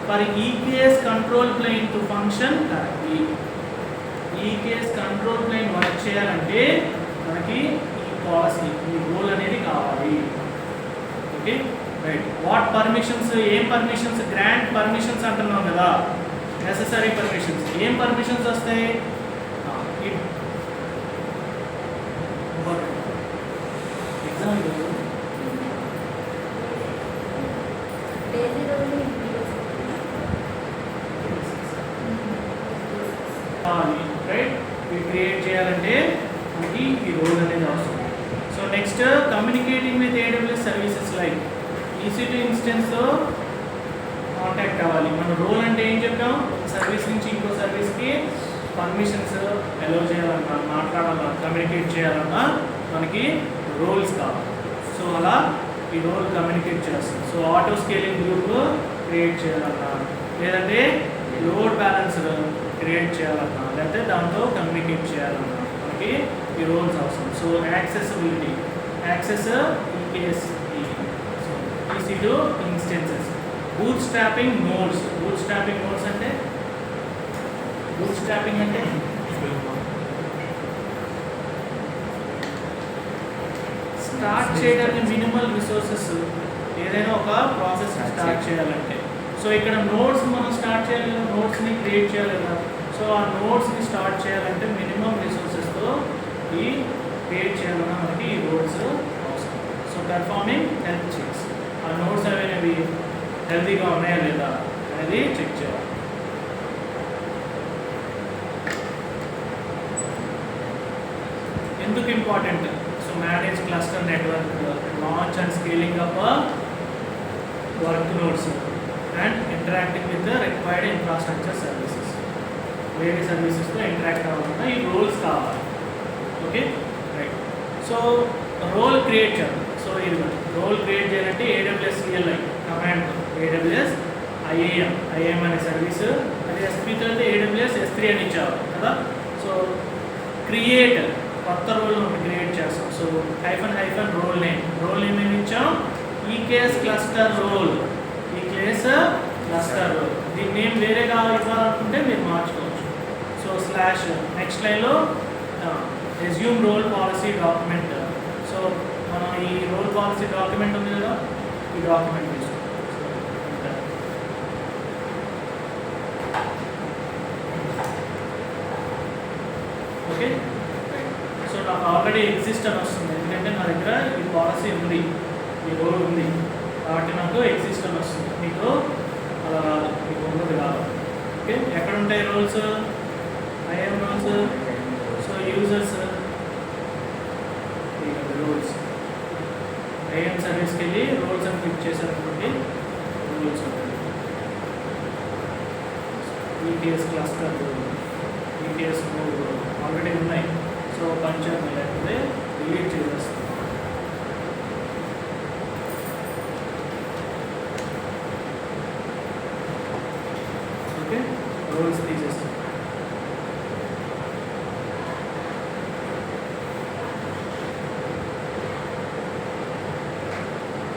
for EKS control plane to function correctly. EKS control plane work చేయాలంటే మనకి ఈ policy, ఈ role అనేది కావాలి. Okay, right. What permissions? ఏం పర్మిషన్స్? గ్రాంట్ పర్మిషన్స్ అంటున్నాం కదా, నెసెసరీ పర్మిషన్స్. ఏం పర్మిషన్స్ వస్తాయి? ఎగ్జామ్ రైట్, ఇవి క్రియేట్ చేయాలంటే మనకి ఈ రోల్ అనేది అవసరం. So next communicating with AWS services like EC2 ఇన్స్టెన్స్తో కాంటాక్ట్ అవ్వాలి. మన రోల్ అంటే ఏం చెప్పాం? సర్వీస్ నుంచి ఇంకో సర్వీస్కి పర్మిషన్స్ అలౌ చేయాలన్నా, మాట్లాడాలన్నా, కమ్యూనికేట్ చేయాలన్నా మనకి రోల్స్ కావాలి. సో అలా ఈ రోల్ కమ్యూనికేట్ చేస్తాం. So auto scaling group create చేయాలన్నా, లేదంటే లోడ్ బ్యాలెన్సర్ క్రియేట్ చేయాలన్నా, లేకపోతే దాంతో కమ్యూనికేట్ చేయాలన్నా మనకి ఈ రోల్స్ అవసరం. So accessibility, access EKS, so EC2 instances. Boot strapping nodes. Boot strapping nodes అంటే స్టార్ట్ చేయడానికి మినిమల్ రిసోర్సెస్. ఏదైనా ఒక ప్రాసెస్ స్టార్ట్ చేయాలంటే, సో ఇక్కడ నోడ్స్ మనం స్టార్ట్ చేయాలి కదా, నోడ్స్ని క్రియేట్ చేయాలి కదా. సో ఆ నోడ్స్ని స్టార్ట్ చేయాలంటే మినిమం రిసోర్సెస్తో ఈ క్రియేట్ చేయాలన్నా మనకి ఈ నోడ్స్ అవసరం. So performing health checks. ఆ నోడ్స్ అనేవి హెల్తీగా ఉన్నాయా లేదా అనేది చెక్ చేయాలి. ఎందుకు important? So manage cluster network, launch and scaling up work nodes and interacting with required infrastructure services. వేరే సర్వీసెస్తో ఇంటరాక్ట్ అవ్వాలన్నా ఈ రోల్స్ కావాలి. Okay, right. So role create చేయాలి. సో ఇది రోల్ క్రియేట్ చేయాలంటే AWS CLI command, AWS IAM అనే service. అది S3తో అయితే AWS S3 అని ఇచ్చారు కదా. సో క్రియేట్, కొత్త రోల్ క్రియేట్ చేస్తాం. సో -- రోల్ నేమ్ ఏమి ఇచ్చాం? EKS cluster role. EKS cluster role. దీని నేమ్ వేరేగా ఇవ్వాలనుకుంటే మీరు మార్చుకోవచ్చు. సో స్లాష్ నెక్స్ట్ లైన్లో resume role policy document. So మనం ఈ రోల్ పాలసీ డాక్యుమెంట్ ఉంది కదా, ఈ డాక్యుమెంట్ తీసుకోవాలి. ఓకే, సో నాకు ఆల్రెడీ ఎగ్జిస్ట్ అని వస్తుంది, ఎందుకంటే నా దగ్గర ఈ పాలసీ ఉంది, ఈ రోల్ ఉంది కాబట్టి నాకు ఎగ్జిస్ట్ అని వస్తుంది. మీకు అలా రాదు, మీకు ఉన్నది కాదు. ఓకే, ఎక్కడ ఉంటాయి roles? IAM roles. So users roles IAM service ప్రిఫరెన్స్కి వెళ్ళి రోల్స్ అని క్లిక్ చేశారనుకోండి, roles EKS cluster EKS already ఉన్నాయి. సో పంచాయత్ లేకపోతే డిలీట్ చేసేస్తాం. ఓకే, రోల్స్ తీసేస్తాం.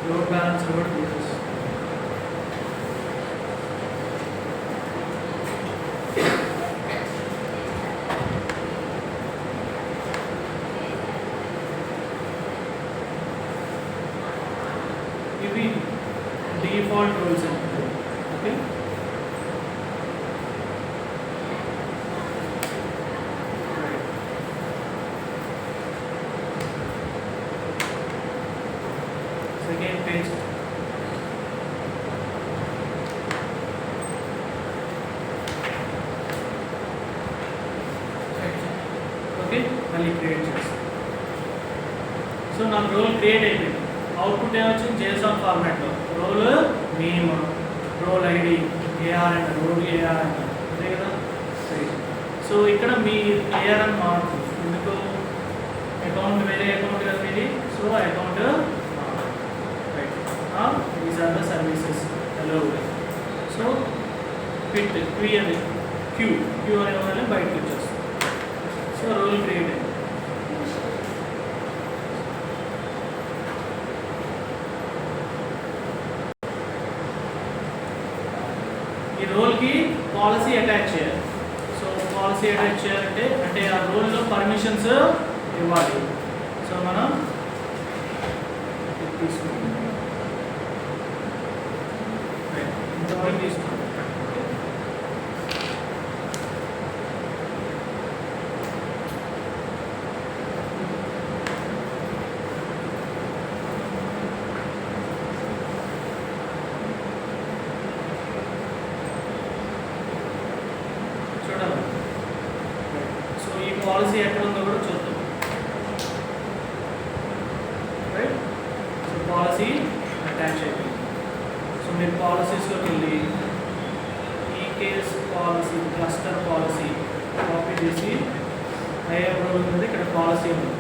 లోడ్ బ్యాలెన్స్ కూడా తీసేస్తాం. ఇవి డిఫాల్ట్ రూల్స్ అంటారు. ఓకే, సెకండ్ పేజ్ ఓకే, మళ్ళీ క్రియేట్ చేస్తాం. సో నాకు రోల్ క్రియేట్ అయిపోయింది. అవుట్పుట్ ఏమొచ్చింది? JSON ఫార్మాట్లో role name, role ID, AR and role AR అంట, అదే కదా. సో ఇక్కడ మీ ఏఆర్ అని మారుతుంది. ఎందుకు? అకౌంట్ వేరే అకౌంట్ కదా మీది. So account these are the services. Hello. So quit క్వీ అని క్యూ అనే వాళ్ళని బయటకు వచ్చేస్తుంది. సో రోల్ క్రియేట్ అయింది. ఈ రోల్కి పాలసీ అటాచ్ చేయాలి. సో పాలసీ అటాచ్ చేయాలంటే అంటే ఆ రోల్లో పర్మిషన్స్ ఇవ్వాలి. సో మనం తీసుకుంటాం, ఇంతవరకు తీసుకుంటాం. చూడాలి. సో ఈ పాలసీ ఎక్కడ ఉందో కూడా చూద్దాం. రైట్, సో పాలసీ అటాచ్ అయిపోయింది. సో మీరు పాలసీస్లోకి వెళ్ళి ఈ case policy cluster policy copy చేసి ఐఎఫ్ రోల్ ఉంది, ఇక్కడ పాలసీ ఉంది.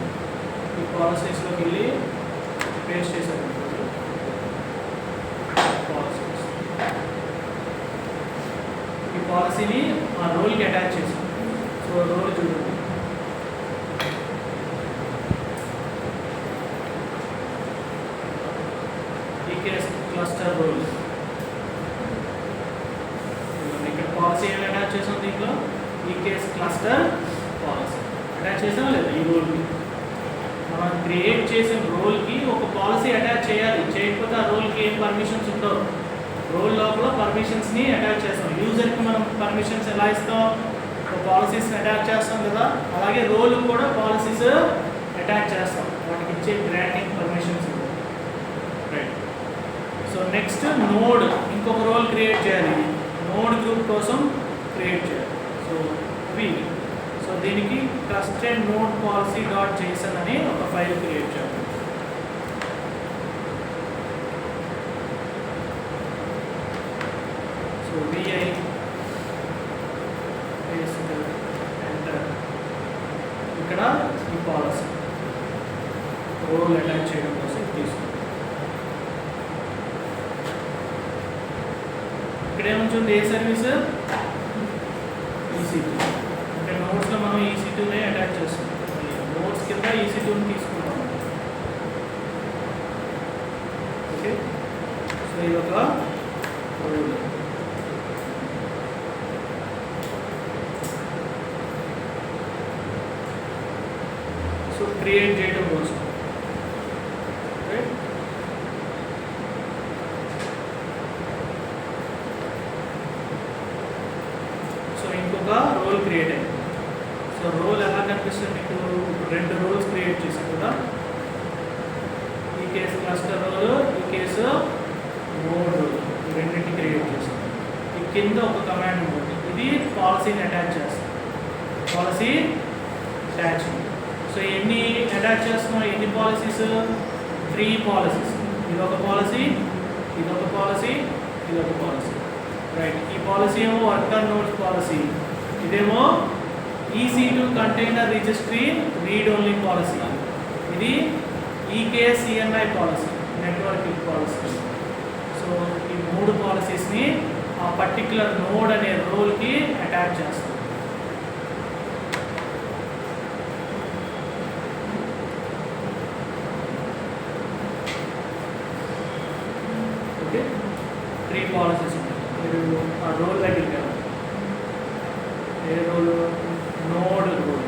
ఈ పాలసీస్లోకి వెళ్ళి పేస్ట్ చేశారు. పాలసీస్ ఈ పాలసీని ఆ రోల్కి అటాచ్ చేసాం. సో రోల్ చూడండి, ఈ కేస్ క్లస్టర్ రోల్. ఇక్కడ పాలసీ ఏమి అటాచ్ చేసాం? దీంట్లో ఈ కేస్ క్లస్టర్ పాలసీ అటాచ్ చేసాం లేదా? ఈ రోల్కి మనం క్రియేట్ చేసిన రోల్కి ఒక పాలసీ అటాచ్ చేయాలి. చేయకపోతే ఆ రోల్కి ఏం పర్మిషన్స్ ఉండవు. రోల్ లోపల పర్మిషన్స్ని అటాచ్ చేస్తాం. యూజర్కి మనం పర్మిషన్స్ ఎలా ఇస్తాం? పాలసీస్ని అటాచ్ చేస్తాం కదా, అలాగే రోల్ కూడా పాలసీస్ అటాచ్ చేస్తాం. వాటికి ఇచ్చే granting permissions. Right. So next node, ఇంకొక రోల్ క్రియేట్ చేయాలి. నోడ్ గ్రూప్ కోసం క్రియేట్ చేయాలి. సో సో దీనికి trusted node policy dot Jason అని ఒక ఫైల్ క్రియేట్ చేయాలి. సో VI ఎంటర్, ఇక్కడ ఈ పాలసీ రోల్ అటాచ్ చేయడం కోసం తీసుకుంటాం. ఇక్కడ ఏముంటుంది? ఏ సర్వీస్? EC2. అంటే నోట్స్లో మనం EC2నే అటాచ్ చేస్తాం. నోట్స్ కింద EC2ని తీసుకుంటాం. ఓకే, సో ఇది ఒక రోల్. సో క్రియేట్ చేయడం కోసం ఇంకొక రోల్ క్రియేట్ అయింది. సో రోల్ ఎలా కనిపిస్తుంది మీకు? రెండు రోల్స్ క్రియేట్ చేసాం కదా, ఈ కేసు క్లస్టర్ రోల్, ఈ కేసు నోడ్ రోల్, ఈ రెండింటిని క్రియేట్ చేసాం. ఈ కింద ఒక కమాండ్ ఉంటుంది, ఇది పాలసీని అటాచ్ చేస్తాం. Policy attach. సో ఎన్ని అటాచ్ చేస్తున్నాం? ఎన్ని పాలసీస్? 3 పాలసీస్. ఇదొక పాలసీ, ఇదొక పాలసీ, ఇదొక పాలసీ. రైట్, ఈ పాలసీ ఏమో వర్కర్ నోట్స్ పాలసీ, ఇదేమో EC2 container registry read only policy, ఇది EKS-CNI policy, network policy. So ఈ 3 పాలసీస్ని ఆ పర్టిక్యులర్ నోడ్ అనే రోల్కి అటాచ్ చేస్తాం. ఓకే, 3 పాలసీస్ ఉంటాయి. మీరు ఆ రోల్ దగ్గరికి వెళ్ళాలి. ఏ రోల్? Node role.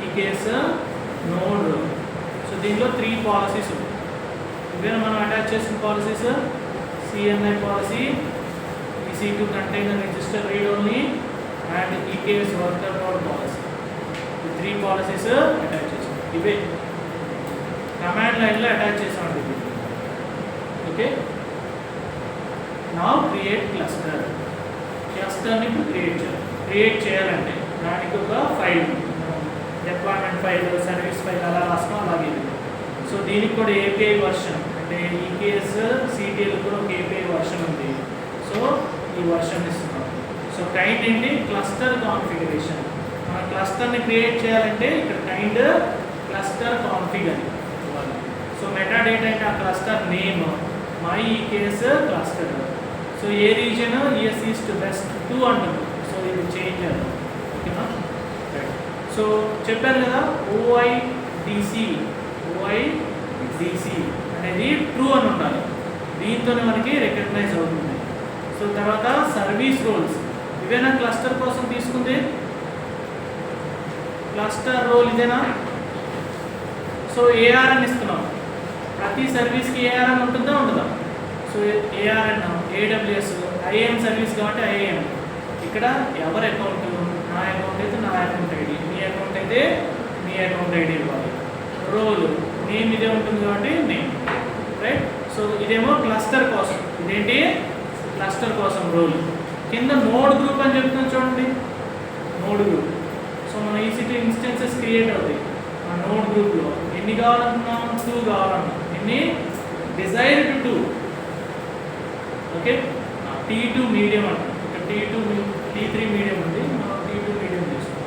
ఈ కేసు నోడ్ రోల్. సో దీనిలో 3 పాలసీస్ ఉన్నాయి. ఇవేనా మనం అటాచ్ చేసిన policies? CNI policy, EC2 container register read only and EKS worker node policy. ఈ 3 పాలసీస్ అటాచ్ చేసాం. ఇవే కమాండ్ లైన్లో అటాచ్ చేసామండి ఇది. Okay, now create cluster. క్లస్టర్ని ఇప్పుడు క్రియేట్ చేయాలంటే దానికి ఒక file, deployment file, service file అలా రాస్తాం. అలాగే సో దీనికి కూడా API వర్షన్, అంటే EKS CTL కూడా ఒక API వర్షన్ ఉంది. సో ఈ వర్షన్ ఇస్తున్నాం. సో కైండ్ ఏంటి? Cluster configuration. మన క్లస్టర్ని క్రియేట్ చేయాలంటే ఇక్కడ కైండ్ క్లస్టర్ కాన్ఫిగ్ అని. సో మెటా డేటా అంటే ఆ cluster name, my EKS cluster. So ఏ రీజన్? ES ఈస్ట్ వెస్ట్ 2 అంటున్నాం. సో ఇది చేంజ్ అవ్వాలి. ఓకేనా? సో చెప్పాను కదా, OIDC అనేది ట్రూ అని ఉండాలి. దీంతోనే మనకి రికగ్నైజ్ అవుతుంది. సో తర్వాత సర్వీస్ రోల్స్, ఇవేనా క్లస్టర్ కోసం తీసుకుంది? క్లస్టర్ రోల్ ఇదేనా? సో AR అని ఇస్తున్నాం. ప్రతి సర్వీస్కి AR అని ఉంటుందా ఉండదా? సో AR అన్నాం. AWS IAM సర్వీస్ కాబట్టి IAM. ఇక్కడ ఎవరి అకౌంట్? నా అకౌంట్ అయితే నా అకౌంట్ ఐడి, మీ అకౌంట్ అయితే మీ అకౌంట్ ఐడి ఇవ్వాలి. రోల్ నేమ్ ఇదే ఉంటుంది కాబట్టి నేమ్. రైట్, సో ఇదేమో క్లస్టర్ కోసం. ఇదేంటి? క్లస్టర్ కోసం రోల్. కింద నోడ్ గ్రూప్ అని చెప్తున్నాను చూడండి, నోడ్ గ్రూప్. సో మన EC2 ఇన్స్టెన్సెస్ క్రియేట్ అవుతాయి. ఆ నోడ్ గ్రూప్లో ఎన్ని కావాలనుకున్నాం? 2 కావాలన్నాం. ఎన్ని? డిజైర్డ్ 2. ఓకే, T2 మీడియం అంటాం. ఇక్కడ T3 మీడియం ఉంది, మనం T2 మీడియం చేస్తాం.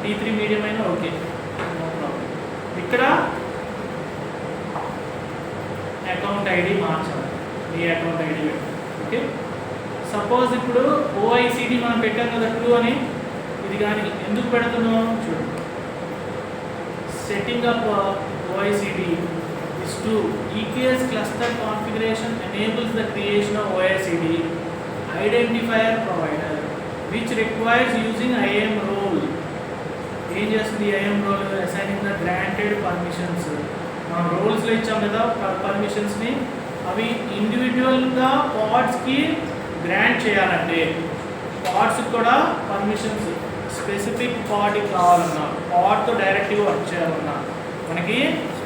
T3 మీడియం అయినా ఓకే, నో ప్రాబ్లం. ఇక్కడ అకౌంట్ ఐడి మార్చాలి, మీ అకౌంట్ ఐడి పెట్టాలి. ఓకే, సపోజ్ ఇప్పుడు OICD మనం పెట్టాం కదా ట్రూ అని. ఇది కానీ ఎందుకు పెడుతున్నాం చూడండి. Setting up OICD is to EKS cluster configuration enables the creation of OICD identifier provider which requires using IAM role. ఏం చేస్తుంది IAM role? assigning the granted permissions. మనం రోల్స్లో ఇచ్చాం కదా పర్మిషన్స్ని, అవి ఇండివిజువల్గా పాడ్స్కి గ్రాంట్ చేయాలంటే పాడ్స్కి కూడా పర్మిషన్స్ స్పెసిఫిక్ పాడ్కి కావాలన్నా, పాడ్తో డైరెక్ట్గా వర్క్ చేయాలన్నా మనకి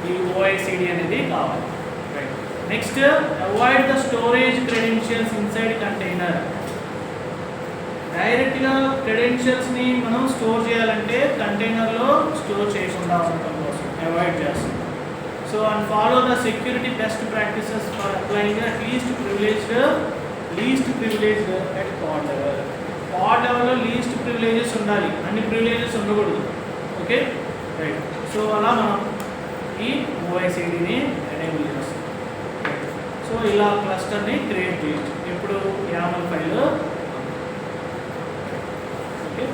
ఈ OICD అనేది కావాలి. Right, next avoid the storage credentials inside container. డైరెక్ట్గా క్రెడెన్షియల్స్ని మనం స్టోర్ చేయాలంటే కంటైనర్లో స్టోర్ చేయకుండా ఉండటం కోసం అవాయిడ్ చేస్తాం. So and follow the security best practices for applying least privileged at pod level. Pod లెవెల్లో లీస్ట్ ప్రివిలేజెస్ ఉండాలి, అన్ని ప్రివిలేజెస్ ఉండకూడదు. Okay, right. సో అలా మనం ఈ OICDని ఎనేబుల్ చేస్తాం. సో ఇలా క్లస్టర్ని క్రియేట్ చేయొచ్చు. ఇప్పుడు YAML file. Okay,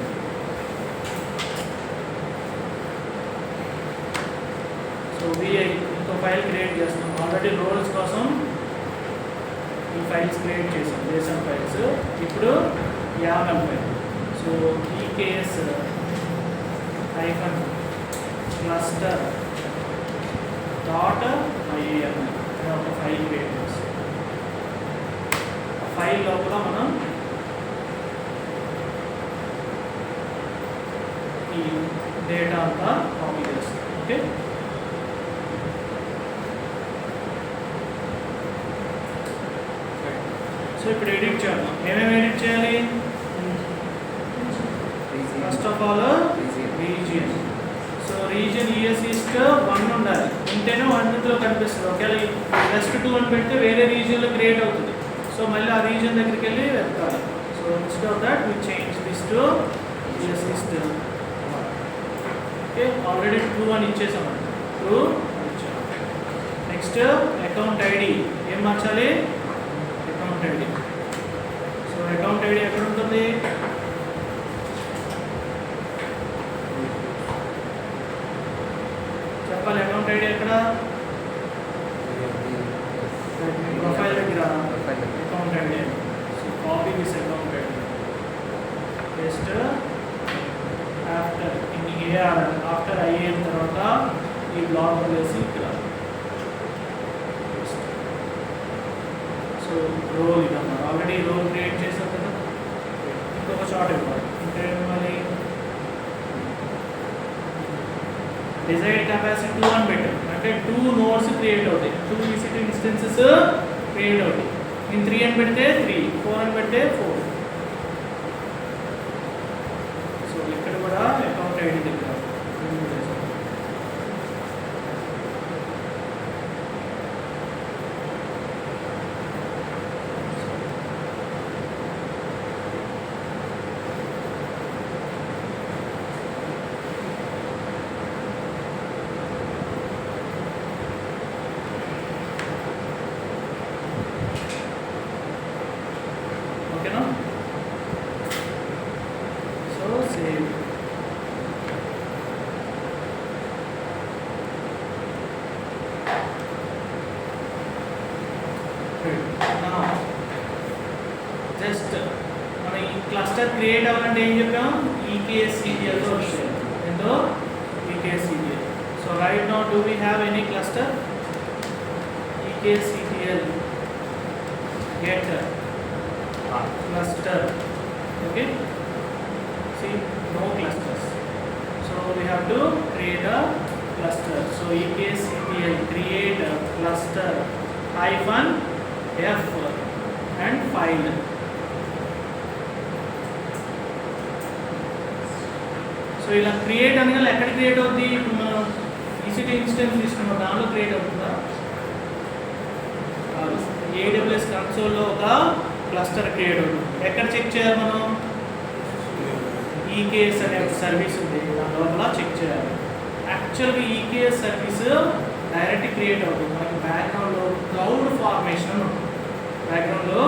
so VI ఇంకో ఫైల్ క్రియేట్ చేస్తాం. ఆల్రెడీ రోల్స్ కోసం ఈ ఫైల్స్ క్రియేట్ చేసాం, JSON ఫైల్స్. ఇప్పుడు YAML file. So EKS -cluster .IAM అనే ఒక ఫైల్ క్రియేట్ చేస్తాం. ఆ ఫైల్ లోపల మనం ఈ డేటా అంతా కాపీ చేస్తాం. ఓకే, సో ఇప్పుడు ఎడిట్ చేద్దాం. ఏమేమి ఎడిట్ చేయాలి? First of all region. So region US east 1 ఉండాలి, ఉంటేనే 1 కనిపిస్తుంది. ఒకవేళ వెస్ట్ 2 అని పెడితే వేరే రీజియన్లో క్రియేట్ అవుతుంది. సో మళ్ళీ ఆ రీజియన్ దగ్గరికి వెళ్ళి వెతకాలి. So instead of that we change this to US east 1. Okay, already 2 అని ఇచ్చేసామండి. 2 ఇచ్చాం. నెక్స్ట్ అకౌంట్ ఐడి ఏం మార్చాలి? Account ID. So account ID ఎక్కడ ఉంటుంది? చెప్పాలి. అకౌంట్ ఐడి ఎక్కడ? ప్రొఫైల్ దగ్గర account ID. So copy this account ID, just after in AR after ఐఏఎం తర్వాత ఈ బ్లాక్ వేసి ఇక్కడ. సో రోల్ ఇదమ్మా, ఆల్రెడీ రోల్ క్రియేట్ చేసాం కదా. ఇంకొక షార్ట్ ఇవ్వాలి. ఇంకా మళ్ళీ డిజైర్డ్ కెపాసిటీ 2 అని పెట్టాం అంటే 2 నోడ్స్ క్రియేట్ అవుతాయి, 2 EC2 ఇన్స్టెన్సెస్ క్రియేట్ అవుతాయి. నేను 3 అని పెడితే 3, 4 అని పెడితే 4. సో ఇక్కడ కూడా అకౌంట్ ఐడి దగ్గర ఓకేనా. So save. జస్ట్ మన ఈ క్లస్టర్ క్రియేట్ అవ్వాలంటే ఏం చెప్పాం? EKSCTLతో వచ్చాయి. ఏంటో EKSCTL. So right now do we have any cluster? EKSCTL get cluster. Okay, see, no clusters, so we have to create a cluster. So EKSCTL create a cluster -f and file. So ఇలా create అనగా ఎక్కడ create అవుతుంది? ఇప్పుడు మనం EC2 instance తీసుకున్న దానిలో create అవుతుందా? AWS కన్సోల్లో ఒక క్లస్టర్ క్రియేట్ అవుతుంది. ఎక్కడ చెక్ చేయాలి మనం? EKS అనే సర్వీస్ ఉంది, దాని లోపల చెక్ చేయాలి. యాక్చువల్గా EKS సర్వీస్ డైరెక్ట్ క్రియేట్ అవుతుంది. మనకి బ్యాక్గ్రౌండ్లో క్లౌడ్ ఫార్మేషన్ ఉంటుంది. బ్యాక్గ్రౌండ్లో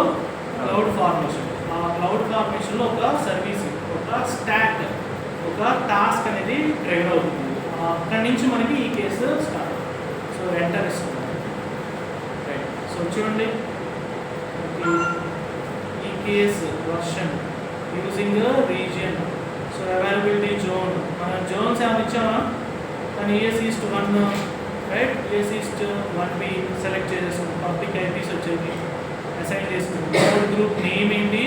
క్లౌడ్ ఫార్మేషన్, ఆ క్లౌడ్ ఫార్మేషన్లో ఒక సర్వీస్, ఒక స్టాక్, ఒక టాస్క్ అనేది ట్రిగర్ అవుతుంది. అక్కడి నుంచి మనకి EKS స్టార్ట్. సో ఎంటర్ ఇస్తుంది. రైట్. సో చూడండి, EKS version using region. So availability zone, మన జోన్స్ ఏమైనా ఇచ్చామా? కానీ ES east 1, right, ES east 1B select చేసేసుకుంటాం. పబ్లిక్ IPs వచ్చేది అసైన్ చేసుకుంటాం. నోడ్ గ్రూప్ నేమ్ ఏంటి?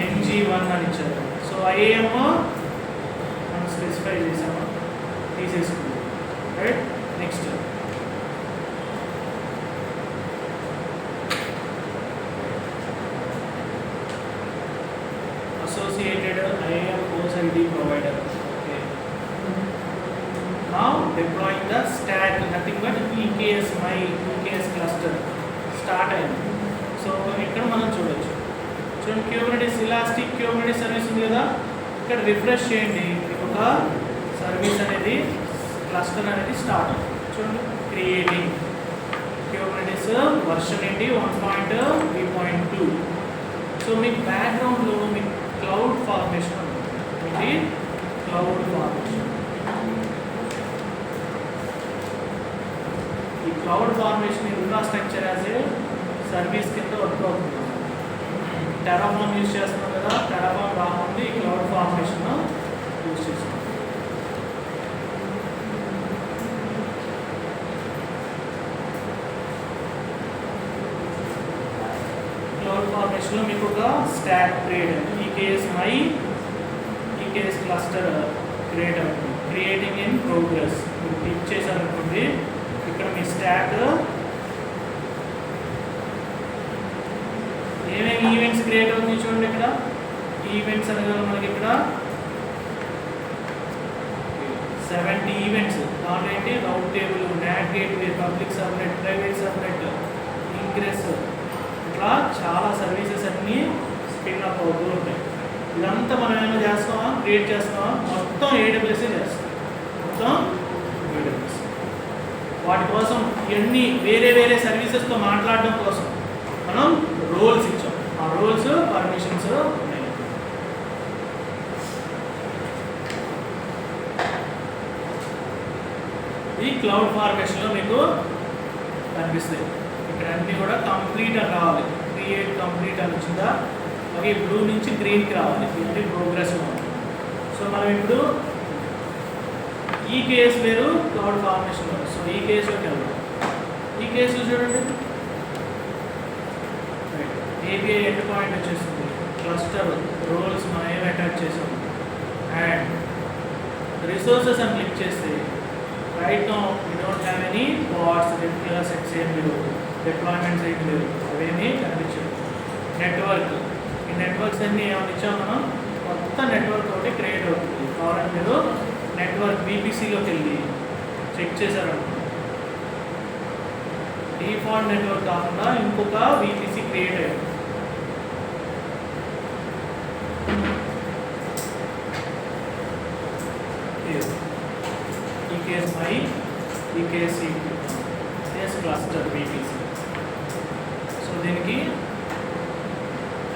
NG1 అని ఇచ్చారు. సో IAM మనం స్పెసిఫై చేసామా? తీసేసుకుంటాం. Right. Next associated IAM course ID provider. Okay. Now deploying the stack, nothing but EKS my EKS cluster start అయింది. సో ఇక్కడ మనం చూడొచ్చు. చూడండి, క్యూబర్నెటిస్ ఇలాస్టిక్ క్యూబర్నెటిస్ సర్వీస్ ఉంది కదా, ఇక్కడ రిఫ్రెష్ చేయండి. ఒక సర్వీస్ అనేది క్లస్టర్ అనేది స్టార్ట్ అవుతుంది. చూడండి, క్రియేటింగ్ క్యూబర్నెటిస్ వర్షన్ ఏంటి? 1.3.2. సో మీకు బ్యాక్గ్రౌండ్లో మీకు క్లౌడ్ ఫార్మేషన్ ఉంటుంది. క్లౌడ్ ఫార్మేషన్, ఈ cloud formation infrastructure as a service కింద వర్క్ అవుతుంది. టెరాఫార్మ్ యూజ్ చేస్తున్నాం కదా, టెరాఫార్మ్ రాకుండా ఈ క్లౌడ్ ఫార్మేషన్ యూజ్ చేస్తున్నాం. క్లౌడ్ ఫార్మేషన్లో మీకు ఒక స్టాక్ క్రియేట్ అయింది. EKS my EKS cluster create అవుతుంది. క్రియేటింగ్ ఇన్ ప్రోగ్రెస్ మీరు క్లిక్ చేశారనుకోండి, ఇక్కడ మీ స్టాక్ ఏమేమి ఈవెంట్స్ క్రియేట్ అవుతుంది చూడండి. ఇక్కడ ఈవెంట్స్ అనగా మనకి ఇక్కడ 70 ఈవెంట్స్. దాంట్లో ఏంటి రౌట్ table, not gateway, public subnet, private subnet, ingress, ఇట్లా చాలా సర్వీసెస్ అన్నీ స్పిన్ అప్ అవుతూ ఉంటాయి. ఇదంతా మనం ఏమైనా చేస్తామా, క్రియేట్ చేస్తామా, మొత్తం ఏడబ్ల్యూఎస్ఏ చేస్తాం, మొత్తం ఏడబ్ల్యూఎస్. వాటి కోసం ఇవన్నీ వేరే వేరే సర్వీసెస్తో మాట్లాడడం కోసం మనం రోల్స్ ఇచ్చాం. ఆ రోల్స్ పర్మిషన్స్ ఉన్నాయి. ఈ క్లౌడ్ ఫార్మేషన్లో మీకు కనిపిస్తాయి. ఇక్కడ అన్నీ కూడా కంప్లీట్ అని రావాలి. క్రియేట్ కంప్లీట్ అని వచ్చిందా, అలాగే బ్లూ నుంచి గ్రీన్కి రావాలి. ఇది ప్రోగ్రెస్ ఉంది. సో మనం ఇప్పుడు ఈ కేసు వేరు, క్లౌడ్ ఫార్మేషన్ వేరు. సో ఈ కేసులోకి వెళ్దాం. ఈ కేసు చూడండి, ఏపీఐ ఎండ్ పాయింట్ వచ్చేసింది, క్లస్టర్ రోల్స్ మనం ఏం అటాచ్ చేసాం, అండ్ రిసోర్సెస్ అని క్లిక్ చేస్తే right no we don't have any parts, regular sets ఏం లేవు, డిప్లాయ్మెంట్స్ ఏం లేవు, అవేమీ కనిపించదు. నెట్వర్క్, ఈ నెట్వర్క్స్ అన్నీ ఏమైనా ఇచ్చాం మనం, కొత్త నెట్వర్క్ ఒకటి క్రియేట్ అవుతుంది. కావాలంటే మీరు నెట్వర్క్ బీపీసీలోకి వెళ్ళి చెక్ చేశారనుకో, డిఫాల్ట్ నెట్వర్క్ కాకుండా ఇంకొక బీపీసీ క్రియేట్ అయ్యింది. EKS my, EKS cluster VPC. So దీనికి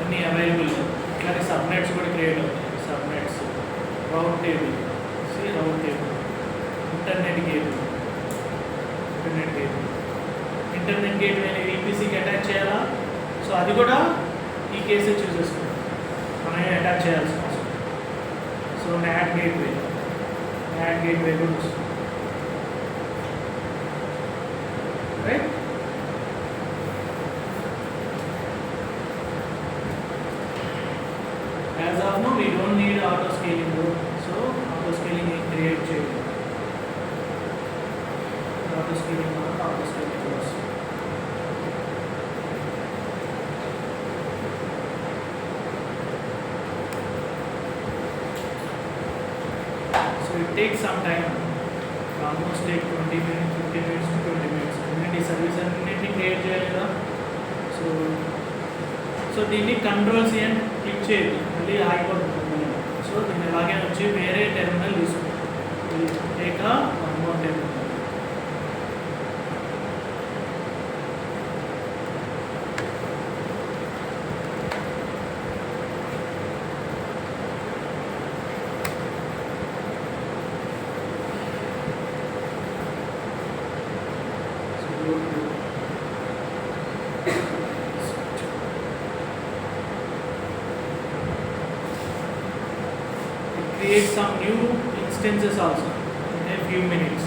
అన్నీ అవైలబుల్. ఇట్లానే సబ్నెట్స్ కూడా క్రియేట్ అవుతాయి. Subnets, route table, route table, internet gateway, internet gateway ఈపీసీకి అటాచ్ చేయాలా? సో అది కూడా ఈ కేసే చూసేసుకుంటాం, మనం అటాచ్ చేయాల్సిన అవసరం. సో నాట్ గేట్వే కూడా వస్తుంది, right? As of now, we don't need auto scaling though, so auto scaling create చేయాలి. auto scaling course. So it takes some time, almost take 20 minutes, 15 minutes to 20 minutes. Community service అన్నింటినీ create చేయాలి కదా. So దీన్ని controls ఏం click చేయదు, మళ్ళీ ఆగిపోతుంది. So దీన్ని అలాగే వచ్చి వేరే టెర్మినల్ తీసుకుంటాం. Take one more terminal. Create some new instances also in a few minutes.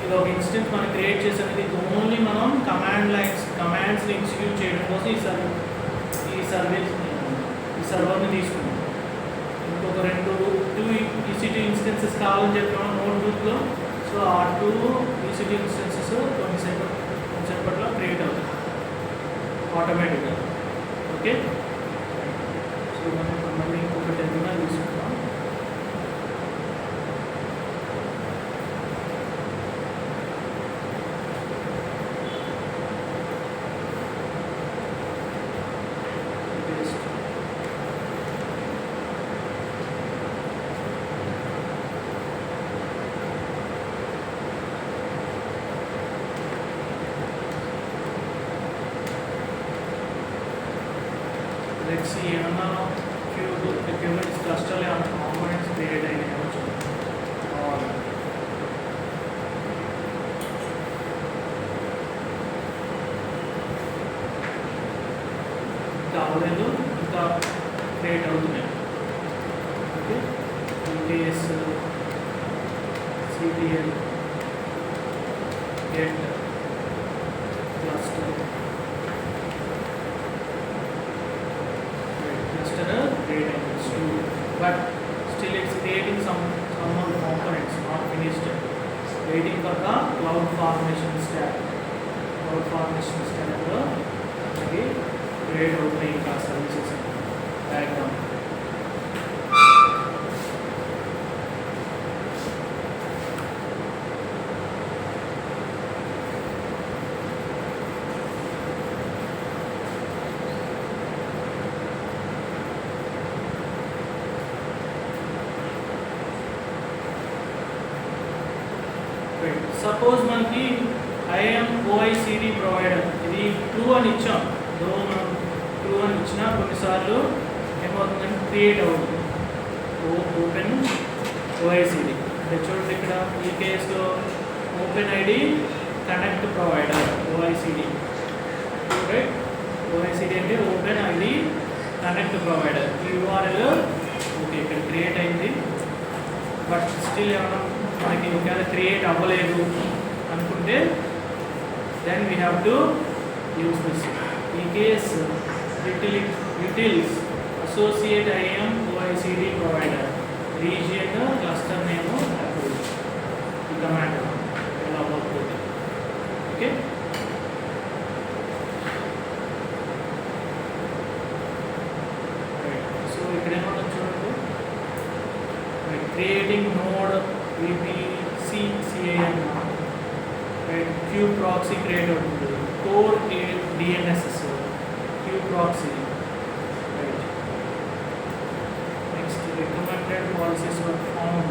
ఇది ఒక ఇన్స్టెన్స్ మనం క్రియేట్ చేసేది ఓన్లీ మనం కమాండ్స్ని ఎగ్జిక్యూట్ చేయడం కోసం ఈ సర్వర్ని తీసుకున్నాం. ఇంకొక టూ ఈసీ2 ఇన్స్టెన్సెస్ కావాలని చెప్పాము నోట్బుక్లో. సో ఆ 2 ఈసీ2 ఇన్స్టెన్సెస్ కొంచెంసేపట్లో క్రియేట్ అవుతాయి ఆటోమేటిక్గా. ఓకే, సో మనం మళ్ళీ ఇంకొక టెర్మినల్ తీసుకుంటాం. Let's see, ఏమన్నా క్యూబిట్స్ క్లస్టర్లో ఏమన్నా కాంపోనెంట్స్ క్రియేట్ అయినాయి ఇంకా అవ్వలేదు, ఇంకా క్రియేట్ అవుతున్నాయి. Okay, UTS, CTL, get, cluster, but still it's creating some more components, not finished. Waiting for the cloud formation stack. Cloud formation stack lo again create outai ka services diagram. Suppose మనకి I'm OICD provider ఇది true అని ఇచ్చాం. మనం true అని ఇచ్చినా కొన్నిసార్లు ఏమవుతుందంటే create అవుతుంది. ఓపెన్ ఓఐసిడి అంటే చూడండి ఇక్కడ ఈ కేసులో open ID connect provider OICD. Right, OICD అంటే ఓపెన్ ఐడి కనెక్ట్ ప్రొవైడర్. ఈ యూఆర్ఎల్ ఓకే ఇక్కడ క్రియేట్ అయింది. బట్ స్టిల్ ఏమైనా మనకి ఒకవేళ క్రియేట్ అవ్వలేదు అనుకుంటే then we have to use this. EKS utils associate IAM OICD provider region cluster name approve. ఈ కమాండ్ ఎలా అవుతుంది. ఓకే, సో ఇక్కడ ఏమన్నా చూడండి creating node VPC-CAN, right? Q proxy create అవుతుంది. core DNSS Q proxy, right? Next recommended policies were found,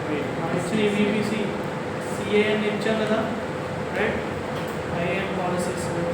right? Actually VPC-CAN ఇచ్చాం కదా, right? IAM policies వస్తుంది.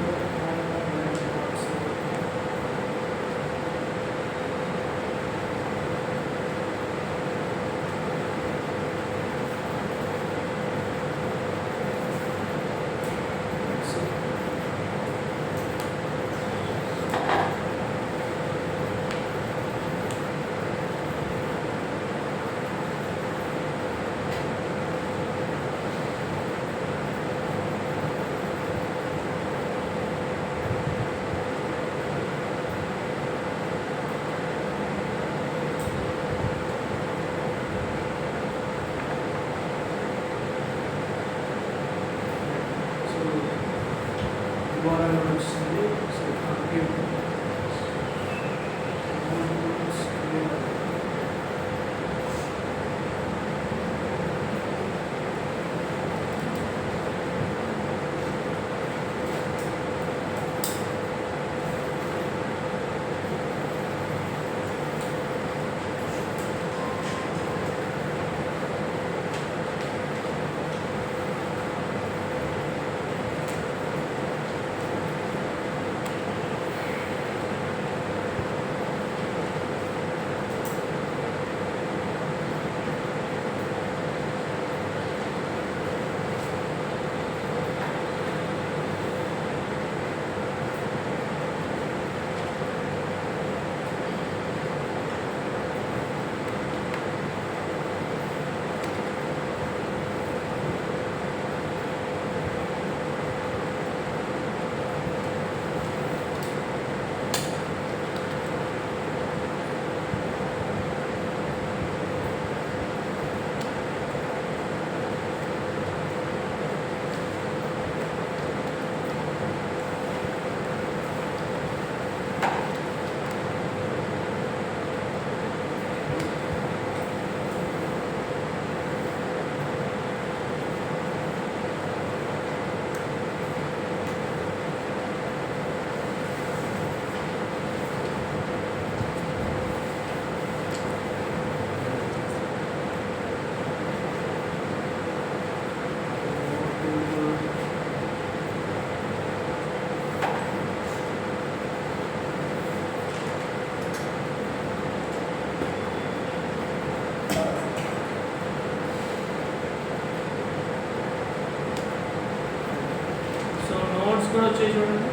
సో నోట్స్ కూడా వచ్చాయి చూడండి.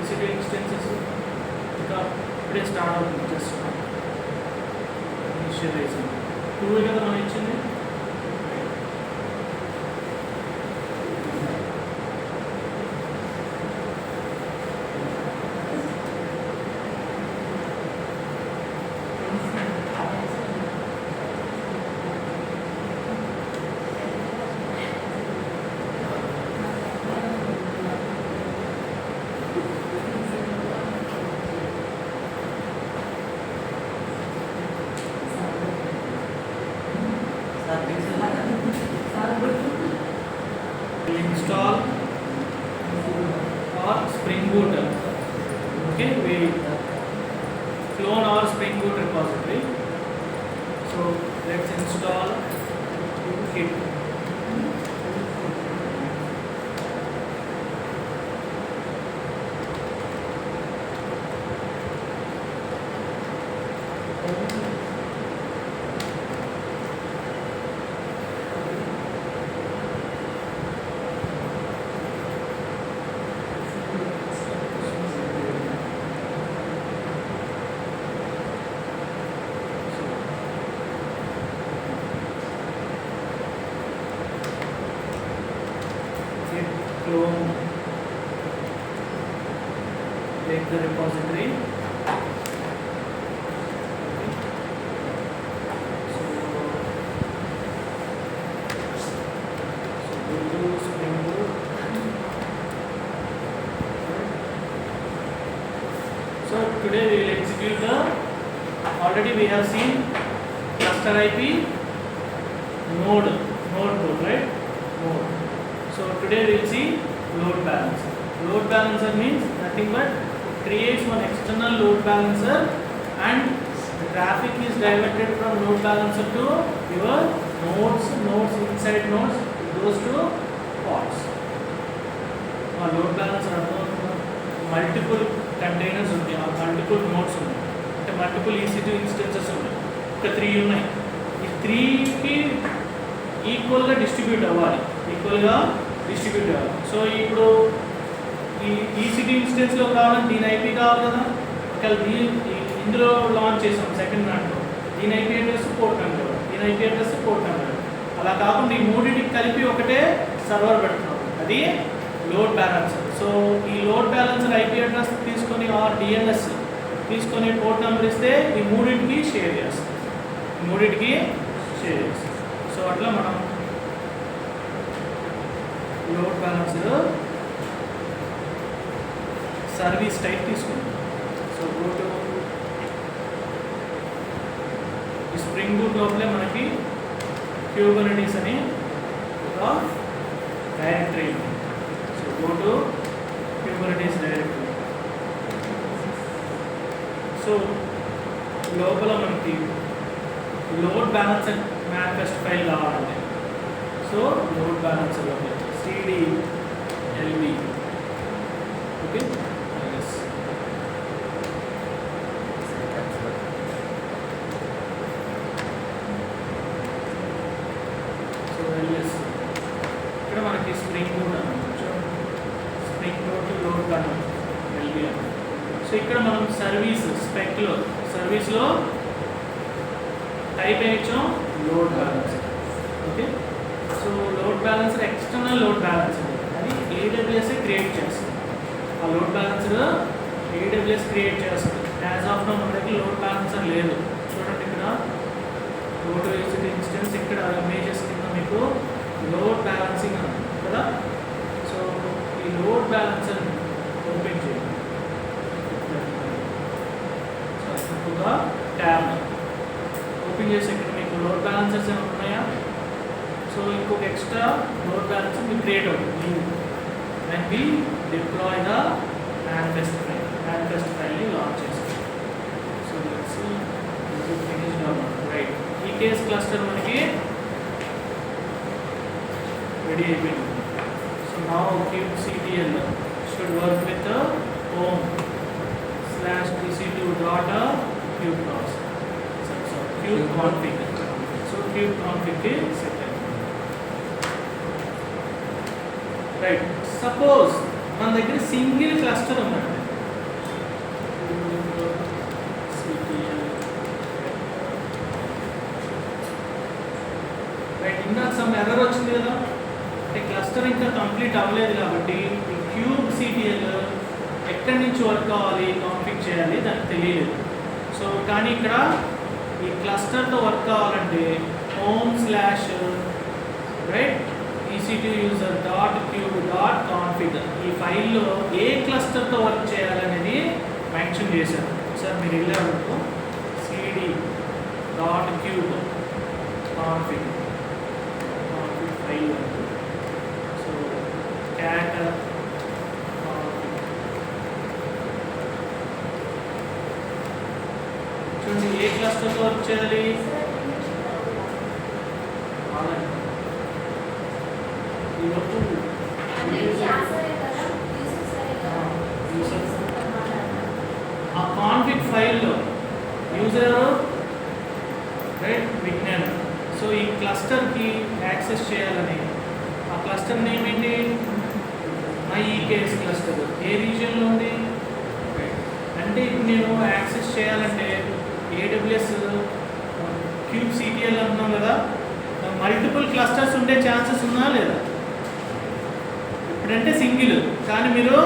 ఈసీటీ ఇన్స్టెన్సెస్ ఇంకా ఇప్పుడే స్టార్ట్ అవుతుంది. జస్ట్ ఇనిషియలైజింగ్ 2 కదా మనం ఇచ్చింది. Install our Spring Boot. Okay, we clone our Spring Boot repository. So let's install hit. Clone, take the repository. So go to Spring Boot. So today we will execute the, already we have seen cluster IP node code, right? Node. So today we will see load balancer. Load balancer means nothing but creates one external load balancer and the traffic is diverted from load balancer to your nodes inside nodes, it goes to pods. Load balancer multiple containers or multiple nodes multiple EC2 instances ఒక 3 ఉన్నాయి. ఈ 3కి ఈక్వల్గా distribute అవ్వాలి. So ఇప్పుడు ఈ EC2 ఇన్స్టెన్స్లో కావాలని దీని ఐపీ కావాలి కదా. ఒకవేళ ఇందులో లాంచ్ చేసాం సెకండ్ దాంట్లో దీని ఐపీ అడ్రస్ పోర్ట్ నెంబర్, దీని ఐపీ అడ్రస్ పోర్ట్ నెంబర్. అలా కాకుండా ఈ మూడింటికి కలిపి ఒకటే సర్వర్ పెడుతున్నాం, అది లోడ్ బ్యాలెన్సర్. సో ఈ లోడ్ బ్యాలెన్సర్ ఐపీ అడ్రస్ తీసుకొని ఆర్ డిఎన్ఎస్ తీసుకొని పోర్ట్ నెంబర్ ఇస్తే ఈ మూడింటికి షేర్ చేస్తాం. సో అట్లా మనం లోడ్ బ్యాలెన్సర్ సర్వీస్ టైప్ తీసుకుంటాం. So go to spring boot లోపలే మనకి క్యూబర్నెటీస్ అని ఒక డైరెక్టరీ ఉంది. So go to Kubernetes directory. So లోపల మనకి లోడ్ బ్యాలెన్సర్ మేనిఫెస్ట్ ఫైల్ కావాలంటే so load balancer cd lb okay. So ls ఇక్కడ మనకి spring boot spring boot load balancer lb. So ఇక్కడ మనం సర్వీస్లో టైప్ వేయచ్చు load balancer. Okay. So load balancer external load balancer అది AWS క్రియేట్ చేస్తుంది. ఆ లోడ్ బ్యాలెన్సర్ AWS క్రియేట్ చేస్తుంది. యాజ్ ఆఫ్ నో మన దగ్గర లోడ్ బ్యాలెన్సర్ లేదు. చూడండి ఇక్కడ లోడ్ ఇన్స్టెన్స్ ఇక్కడ ఇమేజెస్ కింద మీకు లోడ్ బ్యాలెన్సింగ్ ఉంది కదా. సో ఈ లోడ్ బ్యాలెన్సర్ ఓపెన్ చేయండి. సో ట్యాబ్ ఓపెన్ చేసి ఇక్కడ మీకు లోడ్ బ్యాలెన్సర్స్ ఏమైనా ఉన్నాయా. సో ఇంకొక ఎక్స్ట్రా లోడ్ బ్యాలెన్సర్ మీకు క్రియేట్ అవుతుంది when we deploy the manifest file launch చేస్తాం. సో లెట్స్ సీ ఇది ఫినిష్డ్ అవుతుంది. రైట్, ఈ కేస్ క్లస్టర్ మనకి రెడీ అయిపోయింది. So now kubectl should work with the home/ec2.kubeconfig. So kubeconfig కి సెట్ అయింది. రైట్, సపోజ్ మన దగ్గర సింగిల్ క్లస్టర్ ఉందండి. రైట్, ఇందాక సమ్ ఎర్రర్ వచ్చింది కదా, అంటే క్లస్టర్ ఇంకా కంప్లీట్ అవ్వలేదు కాబట్టి ఈ kubectl ఎక్కడి నుంచి వర్క్ అవ్వాలి కాన్ఫిగ్ చేయాలి దానికి తెలియలేదు. సో కానీ ఇక్కడ ఈ క్లస్టర్తో వర్క్ కావాలంటే home/రైట్ ec2user.cube.config ఈ ఫైల్లో ఏ క్లస్టర్తో వర్క్ చేయాలనేది మెన్షన్ చేశారు. సార్ మీరు వెళ్ళారు cd.cube.config ఫైల్. సో cat చూడండి ఏ క్లస్టర్తో వర్క్ చేయాలి. ఈరోజు ఆ కాన్ఫిగ్ ఫైల్లో యూజర్ రైట్ విజ్ఞాన్. సో ఈ క్లస్టర్కి యాక్సెస్ చేయాలని ఆ క్లస్టర్ నేమ్ ఏంటి? My EKS cluster. ఏ రీజియన్లో ఉంది అంటే ఇప్పుడు నేను యాక్సెస్ చేయాలంటే ఏడబ్ల్యూఎస్ క్యూబ్ సిటిఎల్ అంటున్నాం కదా, మల్టిపుల్ క్లస్టర్స్ ఉండే ఛాన్సెస్ ఉన్నా లేదా? ఇప్పుడంటే సింగిల్, కానీ మీరు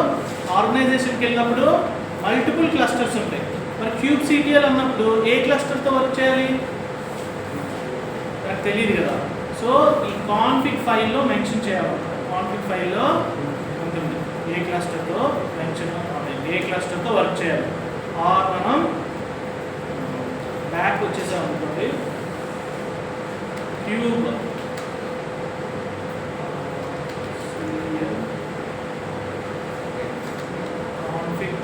ఆర్గనైజేషన్కి వెళ్ళినప్పుడు మల్టిపుల్ క్లస్టర్స్ ఉంటాయి. మరి క్యూబ్ సిటిఎల్ అన్నప్పుడు ఏ క్లస్టర్తో వర్క్ చేయాలి నాకు తెలియదు కదా. సో ఈ కాన్ఫిగ్ ఫైల్లో మెన్షన్ చేయాలి. కాన్ఫిగ్ ఫైల్లో ఉంటుంది ఏ క్లస్టర్తో మెన్షన్, ఏ క్లస్టర్తో వర్క్ చేయాలి. ఆర్ మనం బ్యాక్ వచ్చేసాం అనుకోండి, cube config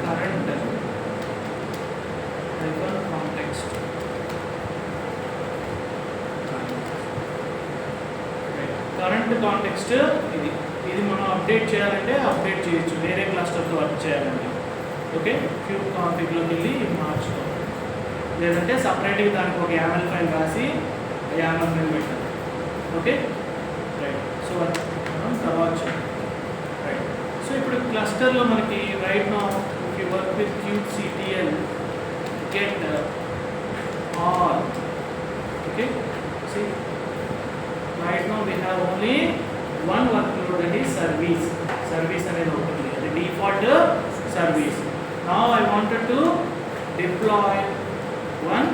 current context current context ఇది మనం అప్డేట్ చేయాలంటే అప్డేట్ చేయొచ్చు, వేరే క్లస్టర్తో వర్క్ చేయాలంటే. ఓకే, క్యూబ్ కాన్ఫిగ్లోకి వెళ్ళి మార్చుకోవాలి, లేదంటే సపరేట్గా దానికి ఒక YAML ఫైల్ రాసి YAML ఫైల్ పెట్టాలి. Okay right. సో మనం తర్వాత రైట్. సో ఇప్పుడు క్లస్టర్లో మనకి right now you work with cube CTL get all. Okay, see right now we have only one workload, that is service అనేది ఉంటుంది, అది default service. Now I wanted to deploy one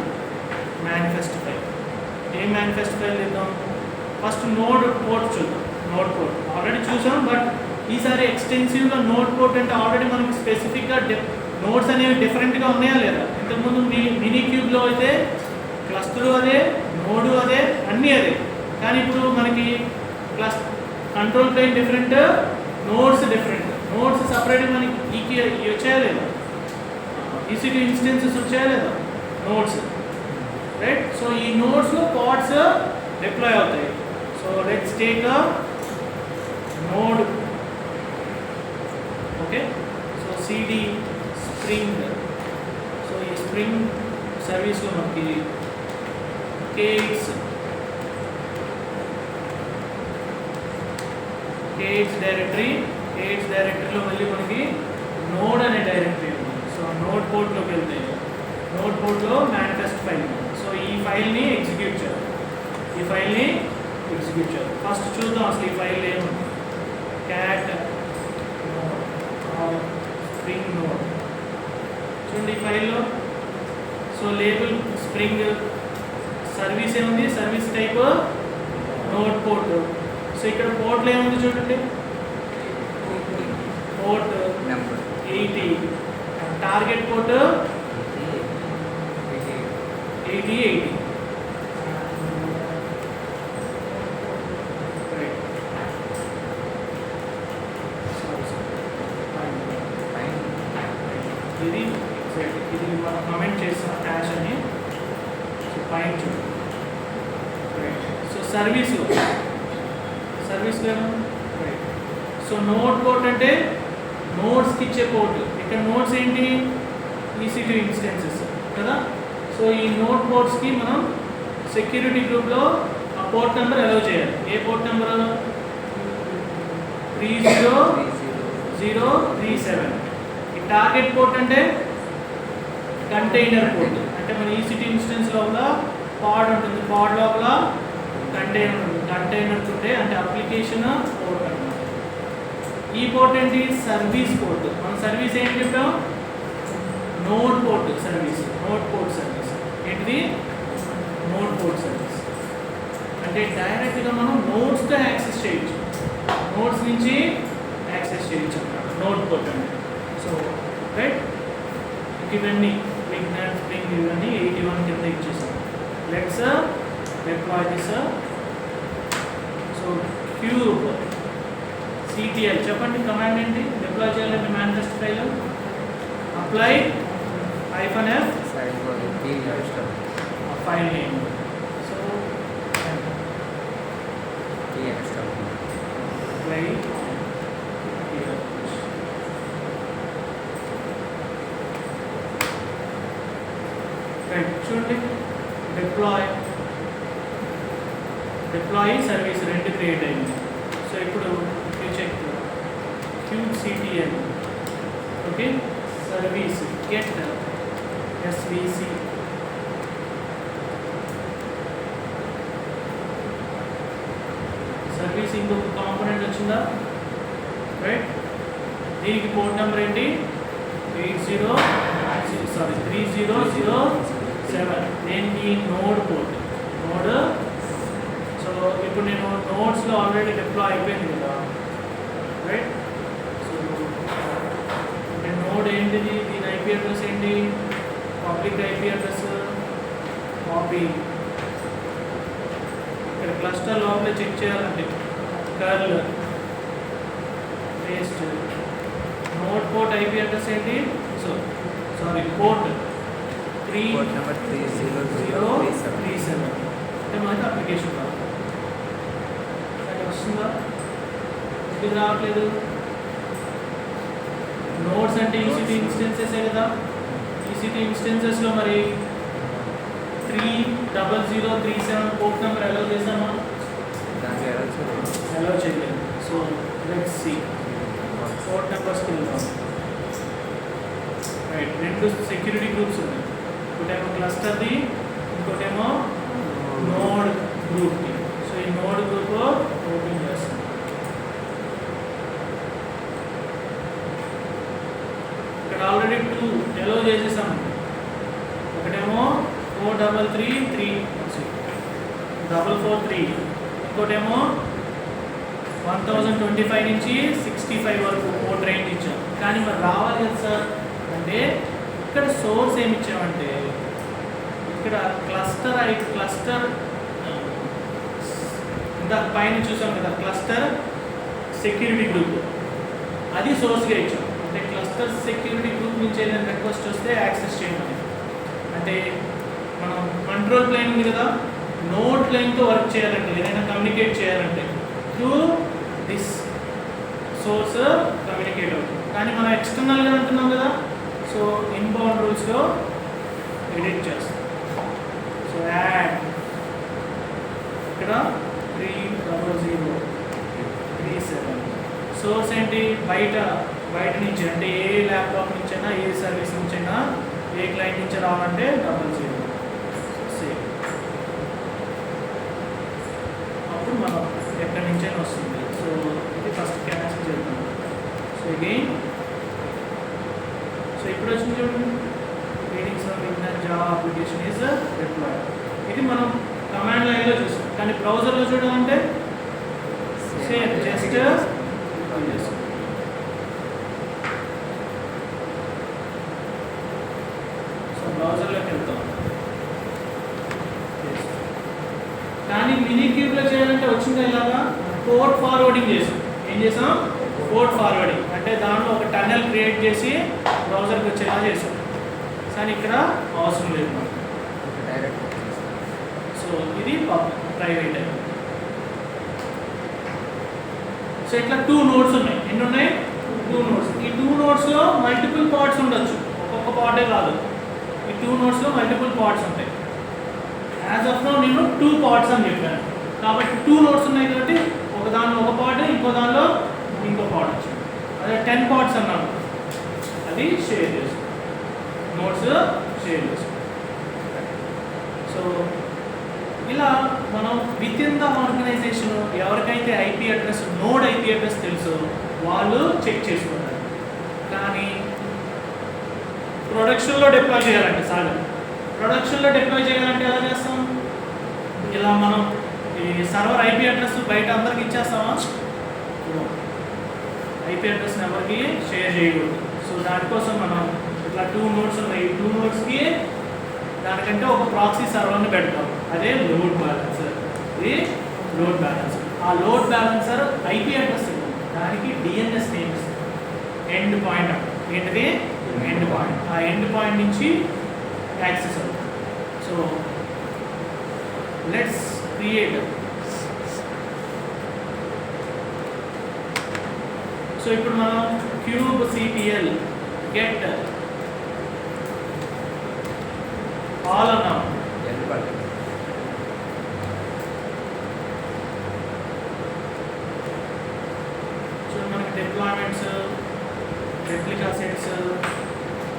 manifest file. A manifest file చేద్దాం? First node port చూద్దాం. Node port already చూసాం, but ఈసారి ఎక్స్టెన్సివ్గా node port అంటే already మనకి స్పెసిఫిక్గా నోడ్స్ అనేవి డిఫరెంట్గా ఉన్నాయా లేదా? ఇంతకుముందు మినీ క్యూబ్లో అయితే క్లస్టరు అదే, నోడు అదే, అన్నీ అదే. కానీ ఇప్పుడు మనకి plus control plane different, nodes different. Nodes సపరేట్గా మనకి వచ్చాయా లేదా? ఈసీ2 ఇన్స్టెన్సెస్ వచ్చాయా లేదా? Nodes right. సో ఈ నోడ్స్లో పాడ్స్ డిప్లాయ్ అవుతాయి. So let's take a node. Okay, so CD spring. So ఈ స్ప్రింగ్ సర్వీస్లో మనకి కేక్స్ డైరెక్టరీలో మళ్ళీ మనకి నోడ్ అనే డైరెక్టరీ ఉంది. సో నోడ్ పోర్ట్లోకి వెళ్తాయి. నోడ్ పోర్ట్లో మేనిఫెస్ట్ ఫైల్. సో ఈ ఫైల్ని ఎగ్జిక్యూట్ చేయాలి. ఫస్ట్ చూద్దాం అసలు ఈ ఫైల్ ఏముంది. క్యాట్ స్ప్రింగ్ నోడ్ చూడండి ఈ ఫైల్లో. సో లేబుల్ స్ప్రింగ్, సర్వీస్ ఏముంది, service type node port. So ఇక్కడ పోర్ట్లో ఏముంది చూడండి, పోర్ట్ 80, టార్గెట్ పోర్ట్ 80. ఇది మనం కమెంట్ చేస్తాం క్యాష్ అని. సో పైన చూడండి. సో సర్వీస్లో సో నోడ్ పోర్ట్ అంటే నోడ్స్కి ఇచ్చే పోర్ట్. ఇక్కడ నోడ్స్ ఏంటి, ఈసీ2 ఇన్స్టెన్సెస్ కదా. సో ఈ నోడ్ పోర్ట్స్కి మనం సెక్యూరిటీ గ్రూప్లో ఆ పోర్ట్ నెంబర్ అలౌ చేయాలి. ఏ పోర్ట్ నెంబర్? 30037. ఈ టార్గెట్ పోర్ట్ అంటే కంటైనర్ పోర్ట్. అంటే మన ఈసీ2 ఇన్స్టెన్స్ లోపల పాడ్ ఉంటుంది, పాడ్ లోపల కంటైనర్ ఉంటుంది. కంటైనర్స్ ఉంటే అంటే అప్లికేషన్ పోర్ట్ అన్నమాట. ఈ పోర్ట్ ఏంటి, సర్వీస్ పోర్ట్. మన సర్వీస్ ఏంటి చెప్పాం, నోడ్ పోర్ట్ సర్వీస్. ఏంటిది, నోడ్ పోర్ట్ సర్వీస్. అంటే డైరెక్ట్గా మనం నోడ్స్తో యాక్సెస్ చేయొచ్చు, నోడ్స్ నుంచి యాక్సెస్ చేయొచ్చు అన్నమాట నోడ్ పోర్ట్ అంటే. సో రైట్, ఇవన్నీ విజ్ఞాన్ స్ప్రింగ్ ఇవన్నీ 81 కింద ఇచ్చేసాం. Let's deploy this. So kubectl చెప్పండి, కమాండ్ ఏంటి డిప్లాయ్ చేయాలంటే manifest file apply -f file name. So right చూడండి, డిప్లాయ్ సర్వీస్ రెండు క్రియేట్ అయింది. సో ఇప్పుడు check QCTL, okay, service get SVC. Service ఇంకొక కాంపోనెంట్ వచ్చిందా, రైట్. దీనికి పోర్ట్ నెంబర్ ఏంటి, 3007. దేనికి, నోడ్ పోర్ట్, నోడ్. సో ఇప్పుడు నేను నోడ్స్లో ఆల్రెడీ డిప్లాయ్ అయిపోయింది కదా, రైట్. సో నోడ్ ఏంటిది, దీని ఐపీ అడ్రస్ ఏంటి, పబ్లిక్ ఐపీ అడ్రస్ కాపీ. ఇక్కడ క్లస్టర్ లోపల చెక్ చేయాలంటే curl paste. Node port IP address ఏంటి, పోర్ట్ 3037 అంటే మనకి అప్లికేషన్ రాదు. వస్తుందా, ఇది రావట్లేదు. నోడ్స్ అంటే EC2 ఇన్స్టెన్సెసే కదా. EC2 ఇన్స్టెన్సెస్లో మరి 30037 పోర్ట్ నెంబర్ అలౌ చేసామా, అలౌ చేయలేదు. సో లెట్స్ సీ పోర్ట్ నెంబర్స్కి వెళ్దాం. రైట్, రెండు సెక్యూరిటీ గ్రూప్స్ ఉన్నాయి, ఒకటేమో క్లస్టర్ది, ఇంకోటేమో నోడ్ గ్రూప్ది. సో ఈ నోడ్ గ్రూప్ ఓపెన్ చేస్తాం. ఇక్కడ ఆల్రెడీ 2 ఎలో చేసేసాము. ఒకటేమో 433 ఇంకోటేమో 1025 నుంచి 65 వరకు పోర్ట్ రేంజ్ ఇచ్చాం. కానీ మరి రావాలి కదా సార్ అంటే ఇక్కడ సోర్స్ ఏమి ఇచ్చామంటే, ఇక్కడ క్లస్టర్ ఇంత పైన చూసాం కదా, క్లస్టర్ సెక్యూరిటీ గ్రూప్, అది సోర్స్గా ఇచ్చాం. అంటే క్లస్టర్ సెక్యూరిటీ గ్రూప్ నుంచి ఏదైనా రిక్వెస్ట్ వస్తే యాక్సెస్ చేయమని. అంటే మనం కంట్రోల్ ప్లేన్ ఉంది కదా, నోడ్ ప్లేన్తో వర్క్ చేయాలంటే, ఏదైనా కమ్యూనికేట్ చేయాలంటే త్రూ దిస్ సోర్స్ కమ్యూనికేట్ అవుతుంది. కానీ మనం ఎక్స్టర్నల్గా అంటున్నాం కదా, సో ఇన్బౌండ్ రూల్స్లో ఎడిట్ చేస్తాం. సో యాడ్ ఇక్కడ 3007 సోర్స్ ఏంటి, బయట నుంచి అంటే ఏ ల్యాప్టాప్ నుంచైనా, ఏ సర్వీస్ నుంచైనా, ఏ క్లయింట్ నుంచి రావాలంటే 00. సేమ్ అప్పుడు మనం ఎక్కడి నుంచైనా వస్తుంది. సో ఇది ఫస్ట్ క్యాన్సిల్ చేద్దాం. సో అగైన్, సో ఇప్పుడు వచ్చింది చూడండి, రీడింగ్స్ ఆఫ్ విగ్నర్ జావా అప్లికేషన్ ఈజ్ డిప్లాయ్డ్. ఇది మనం కమాండ్ లైన్లో చూస్తాం. కానీ బ్రౌజర్లో చూడాలంటే సేమ్ జస్ట్ సో బ్రౌజర్లోకి వెళ్తాం. కానీ మినీ క్యూబ్లో చేయాలంటే వచ్చింది ఇలాగా, పోర్ట్ ఫార్వర్డింగ్ చేసాం. ఏం చేసాం, పోర్ట్ ఫార్వర్డింగ్ అంటే దాంట్లో ఒక టన్నెల్ క్రియేట్ చేసి బ్రౌజర్కి వచ్చేలా చేసాం. కానీ ఇక్కడ అవసరం లేదు మనకు. సో ఇది ప్రైవేట్. సో ఇట్లా 2 నోడ్స్ ఉన్నాయి. ఎన్ని ఉన్నాయి, 2 నోడ్స్. ఈ 2 నోడ్స్లో మల్టిపుల్ పార్ట్స్ ఉండొచ్చు, ఒక్కొక్క పార్టే కాదు. ఈ 2 నోడ్స్లో మల్టిపుల్ పార్ట్స్ ఉంటాయి. యాజ్ ఆఫ్ నౌ నేను 2 పార్ట్స్ అని చెప్పాను. కాబట్టి 2 నోడ్స్ ఉన్నాయి కాబట్టి ఒక దానిలో ఒక పార్ట్, ఇంకో దానిలో ఇంకో పార్ట్ వచ్చింది. అదే 10 పార్ట్స్ అన్నాను, అది షేర్ చేస్తాం, నోట్స్ షేర్ చేస్తాం. సో ఇలా మనం విత్ ఇన్ ద ఆర్గనైజేషన్ ఎవరికైతే IP address, node IP address తెలుసో వాళ్ళు చెక్ చేసుకుంటారు. కానీ ప్రొడక్షన్లో డిప్లాయ్ చేయాలంటే ప్రొడక్షన్లో డిప్లాయ్ చేయాలంటే ఎలా చేస్తాం, ఇలా మనం ఈ సర్వర్ ఐపీ అడ్రస్ బయట అందరికి ఇచ్చేస్తామా, ఐపీ అడ్రస్ని ఎవరికి షేర్ చేయకూడదు. సో దానికోసం మనం ఇట్లా 2 నోడ్స్ ఉన్నాయి. 2 నోడ్స్కి దానికంటే ఒక ప్రాక్సీ సర్వర్ని పెడతాం, అదే లోడ్ బ్యాలెన్సర్. ఇది లోడ్ బ్యాలెన్సర్. ఆ లోడ్ బ్యాలెన్సర్ ఐపీ అడ్రస్ దానికి డిఎన్ఎస్ నేమ్ ఇస్తుంది, ఎండ్ పాయింట్. ఏంటిది, ఎండ్ పాయింట్. ఆ ఎండ్ పాయింట్ నుంచి యాక్సెస్ అవుతుంది. So let's create. సో ఇప్పుడు మనం kubectl get ఆల్ అన్నాం. సో మనకి deployments, replica sets,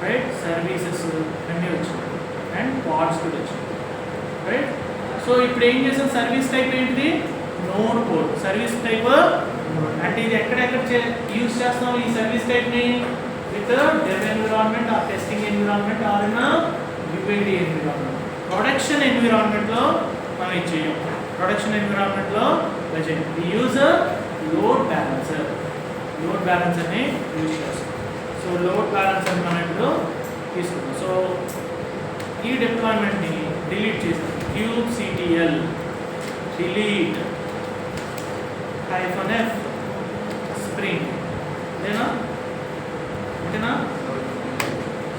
right, services అన్నీ వచ్చాయి అండ్ పాడ్స్ కూడా వచ్చాయి, రైట్. సో ఇప్పుడు ఏం చేసాం, సర్వీస్ టైప్ ఏంటిది, నోడ్ పోర్ట్. సర్వీస్ టైప్ అంటే ఇది ఎక్కడెక్కడ యూజ్ చేస్తాం ఈ సర్వీస్ టైప్ని, with dev environment or testing environment or in UID environment. Production ఎన్విరాన్మెంట్లో మనం ఇది చేయం. ప్రొడక్షన్ ఎన్విరాన్మెంట్లో యూజ్ లోడ్ బ్యాలెన్సర్. లోడ్ బ్యాలెన్సర్ని యూజ్ చేస్తాం. సో లోడ్ బ్యాలెన్సర్ మనం ఇప్పుడు తీసుకుంటాం. సో ఈ డిప్లాయ్మెంట్ని డిలీట్ చేస్తాం. kubectl delete -f spring ఇదేనా, ఓకేనా.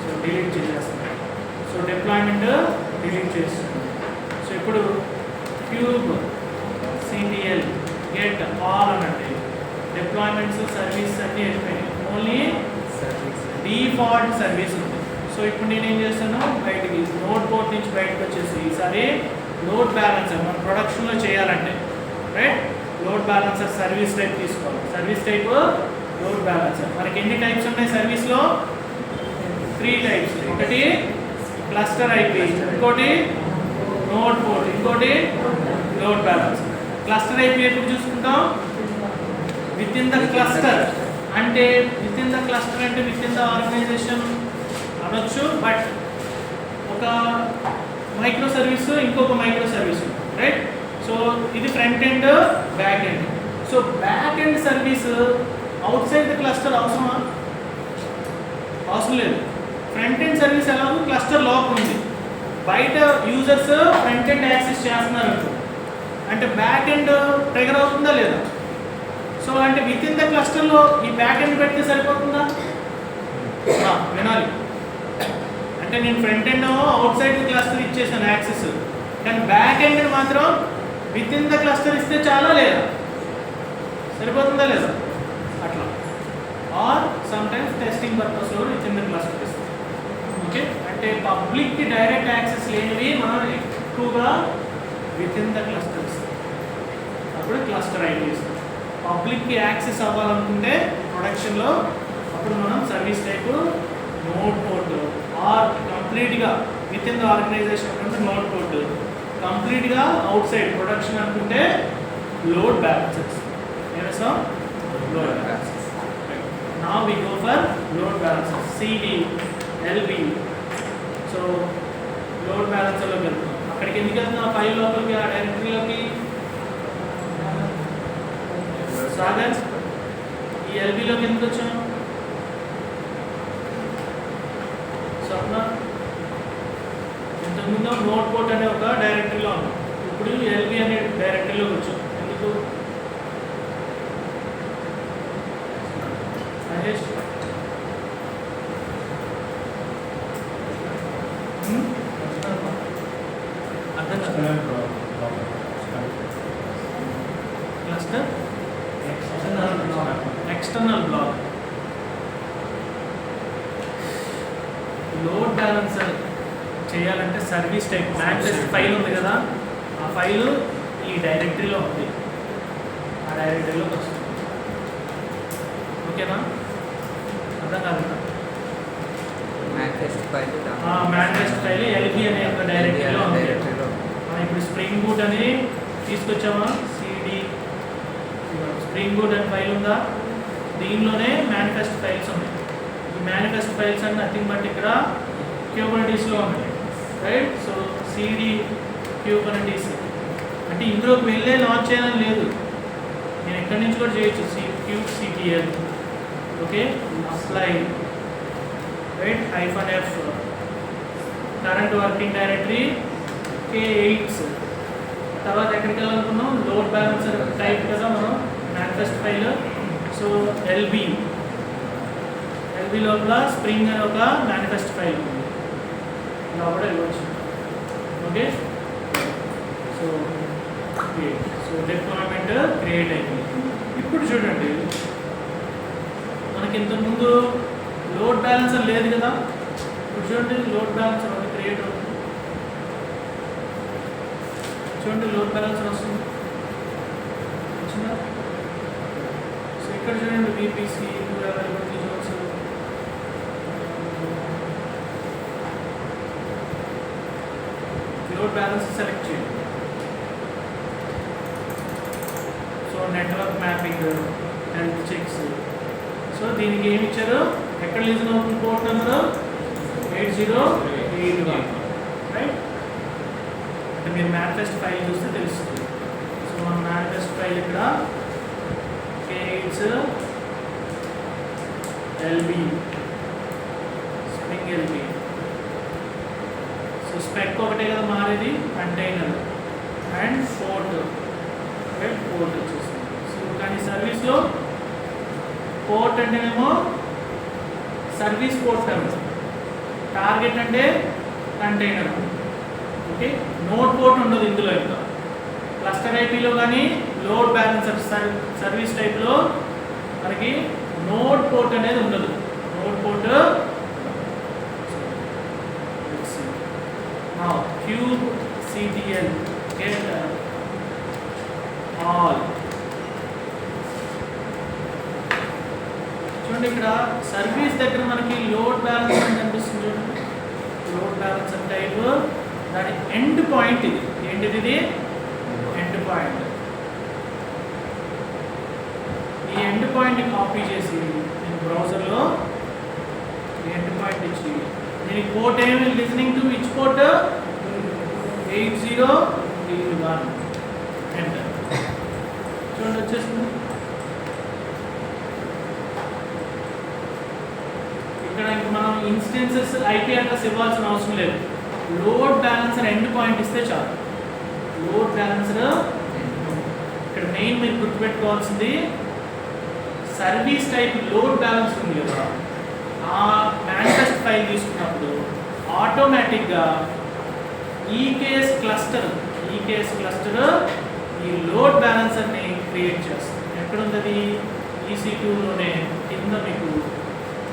సో డిలీట్ చేసేస్తాం. సో డిప్లాయ్మెంట్ డిలీట్ చేస్తాం. సో ఇప్పుడు kubectl get all అనండి. డిప్లాయ్మెంట్స్ సర్వీస్ అన్నీ అయిపోయినాయి, ఓన్లీ డిఫాల్ట్ సర్వీస్ ఉంది. సో ఇప్పుడు నేను ఏం చేస్తాను, బయటికి నోడ్ పోర్ట్ నుంచి బయటకు వచ్చేసి ఈసారి లోడ్ బ్యాలెన్సర్ మనం ప్రొడక్షన్లో చేయాలంటే, right, load balancer service type తీసుకోవాలి. Service type load balancer. మనకి ఎన్ని టైప్స్ ఉన్నాయి సర్వీస్లో, 3 టైప్స్. ఒకటి క్లస్టర్ ఐపీ, ఇంకోటి నోడ్ పోర్ట్, ఇంకోటి లోడ్ బ్యాలెన్సర్. క్లస్టర్ ఐపీ ఎప్పుడు చూసుకుంటాం, విత్ ఇన్ ద క్లస్టర్. అంటే విత్ ఇన్ ద క్లస్టర్ అంటే విత్ ఇన్ ద ఆర్గనైజేషన్ అనొచ్చు, బట్ ఒక మైక్రో సర్వీస్ ఇంకొక మైక్రో సర్వీస్, రైట్. సో ఇది front end, back end. So back end service outside the cluster అవసరమా, అవసరం లేదు. Front end service ఎలాగో క్లస్టర్ లోపల ఉంది, బయట యూజర్స్ ఫ్రంట్ ఎండ్ యాక్సెస్ చేస్తున్నారు అంటే బ్యాక్ ఎండ్ ట్రిగర్ అవుతుందా లేదా. సో అంటే విత్ ఇన్ ద క్లస్టర్లో ఈ బ్యాక్ ఎండ్ పెడితే సరిపోతుందా, వినాలి. అంటే నేను front end outside cluster ఇచ్చేసాను యాక్సెస్, కానీ బ్యాక్ ఎండ్ మాత్రం విత్ ఇన్ ద క్లస్టర్ ఇస్తే చాలా లేదా, సరిపోతుందా లేదా అట్లా. Or sometimes testing purpose within the cluster ఇస్తాం, ఓకే. అంటే పబ్లిక్కి డైరెక్ట్ యాక్సెస్ లేనివి మనం ఎక్కువగా విత్ ఇన్ ద క్లస్టర్ ఇస్తాం, అప్పుడు క్లస్టర్ ఐడి ఇస్తాం. పబ్లిక్కి యాక్సెస్ అవ్వాలనుకుంటే ప్రొడక్షన్లో అప్పుడు మనం service type node port, or కంప్లీట్గా విత్ ఇన్ ద ఆర్గనైజేషన్ అంటే నోడ్ పోర్ట్, కంప్లీట్గా అవుట్ సైడ్ ప్రొడక్షన్ అనుకుంటే లోడ్ బ్యాలెన్సెస్. ఏమేసాం, లోడ్ బ్యాలెన్సెస్. నా we go for load balances, CD LB. So load బ్యాలెన్సర్లోకి వెళ్తున్నాం. అక్కడికి ఎందుకు వెళ్తున్నాం, ఆ ఫైల్ లోపలికి, ఆ డైరెక్టరీలోకి. సాగర్ ఈ ఎల్బిలోకి ఎందుకు వచ్చాం, స్వప్న ఇంతకుముందు నోట్ పోర్ట్ అనే ఒక డైరెక్టరీలో ఉన్నాం, ఇప్పుడు ఎల్బి అనే డైరెక్టరీలోకి వచ్చాం. ఎందుకు మహేష్, అర్థం కాదు. Cluster external block. Load balancer చేయాలంటే సర్వీస్ టైప్ మ్యాట్రిక్స్ ఫైల్ ఉంది కదా, ఆ ఫైలు ఈ డైరెక్టరీలో ఉంది, ఆ డైరెక్టరీలోకి వస్తుంది, ఓకేనా. అర్థం కాదు, మ్యాట్రిక్స్ ఫైల్ ఎల్బి అనే ఒక డైరెక్టరీలో ఉంది. ఇప్పుడు స్ప్రింగ్ బూట్ అని తీసుకొచ్చామా, సిడి స్ప్రింగ్ బూట్ అనే ఫైల్ ఉందా, దీనిలోనే మేనిఫెస్ట్ ఫైల్స్ ఉన్నాయి. ఈ మేనిఫెస్ట్ ఫైల్స్ అంటే నథింగ్ బట్ ఇక్కడ క్యూబర్నెటీస్లో ఉన్నాయి, రైట్. సో సిడి క్యూబర్నెటీస్ అంటే ఇందులోకి వెళ్ళే లాంచ్ చేయాలని లేదు, నేను ఎక్కడి నుంచి కూడా చేయొచ్చు. kubectl, okay, apply, right, -f current working directory K8. తర్వాత ఎక్కడికి వెళ్ళాలనుకున్నాం, లోడ్ బ్యాలెన్సర్ టైప్ కదా మనం మేనిఫెస్ట్ ఫైల్. సో ఎల్బి లోపల స్ప్రింగ్ అనే ఒక మేనిఫెస్ట్ ఫైల్ ఉంది, లోపల ఇవ్వచ్చు, ఓకే. సో డిప్లాయ్మెంట్ క్రియేట్ అయింది. ఇప్పుడు చూడండి, మనకి ఇంతకుముందు లోడ్ బ్యాలెన్సర్ లేదు కదా, ఇప్పుడు చూడండి లోడ్ బ్యాలెన్సర్ ఒకటి క్రియేట్ అవుతుంది. చూడండి లోడ్ బ్యాలెన్సర్ వస్తుంది వచ్చిందా. సో ఇక్కడ చూడండి VPC zones load balance select చేయండి. So network mapping health checks. So దీనికి ఏమి ఇచ్చారు, ఎక్కడ లిజన్ అవుతుంది పోర్ట్ నెంబర్ 8081 రైట్. అంటే మీరు మేనిఫెస్ట్ ఫైల్ చూస్తే తెలుస్తుంది. సో మన మేనిఫెస్ట్ ఫైల్ ఇక్కడ కేట్స్ LB spring LB. So spec ఒకటే కదా మారేది, container and port right. Port వచ్చేసింది. సో కానీ సర్వీస్లో పోర్ట్ అంటేనేమో సర్వీస్ పోర్ట్ నెంబర్, టార్గెట్ అంటే కంటైనర్. ఓకే, నోడ్ పోర్ట్ ఉండదు ఇందులో. ఇంకా క్లస్టర్ ఐపీలో కానీ లోడ్ బ్యాలెన్సర్ సర్వీస్ టైప్లో మనకి నోడ్ పోర్ట్ అనేది ఉండదు. Node port cube CTL get all. చూడండి ఇక్కడ సర్వీస్ దగ్గర మనకి లోడ్ బ్యాలెన్స్ అని కనిపిస్తుంది. చూడండి లోడ్ బ్యాలెన్స్ టైప్, దాని ఎండ్ పాయింట్ ఇది. ఏంటిది ఇది? End point. ఈ ఎండ్ పాయింట్ని కాపీ చేసి నేను బ్రౌజర్లో ఎండ్ పాయింట్ ఇచ్చి దీనికి పోర్ట్ ఏమి listening to which port 8081 enter. చూడండి వచ్చేస్తుంది. ఇక్కడ ఇంక మనం ఇన్స్టెన్సెస్ IP అడ్రస్ ఇవ్వాల్సిన అవసరం లేదు. లోడ్ బ్యాలెన్సర్ ఎండ్ పాయింట్ ఇస్తే చాలు. లోడ్ బ్యాలెన్సర్ ఇక్కడ మెయిన్ మీరు గుర్తుపెట్టుకోవాల్సింది సర్వీస్ టైప్ లోడ్ బ్యాలెన్స్ ఉంది కదా, ఆ మేనిఫెస్ట్ ఫైల్ తీసుకున్నప్పుడు ఆటోమేటిక్గా ఈకేఎస్ క్లస్టర్ ఈ లోడ్ బ్యాలెన్సర్ని క్రియేట్ చేస్తుంది. ఎక్కడుంది? EC2లోనే కింద మీకు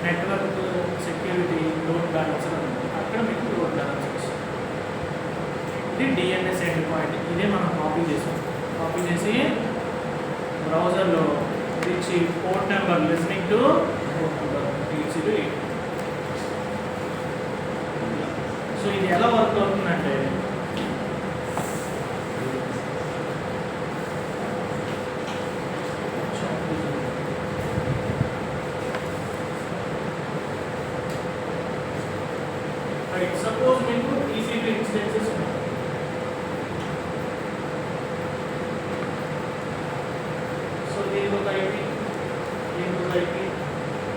నెట్వర్క్ సెక్యూరిటీ లోడ్ బ్యాలెన్సర్ ఉంది. అక్కడ మీకు లోడ్ బ్యాలెన్సర్ వస్తుంది. ఇది DNS ఎండ్ పాయింట్. ఇదే మనం కాపీ చేసాం. కాపీ చేసి బ్రౌజర్లో ఇచ్చి port number listening to port number 8081. So ఇది ఎలా వర్క్ అవుతుందంటే సపోజ్ మీకు EC2 ఇన్స్టెన్సెస్ ఉన్నాయి. సో దీనికి ఒక IP, దీనికి ఒక IP,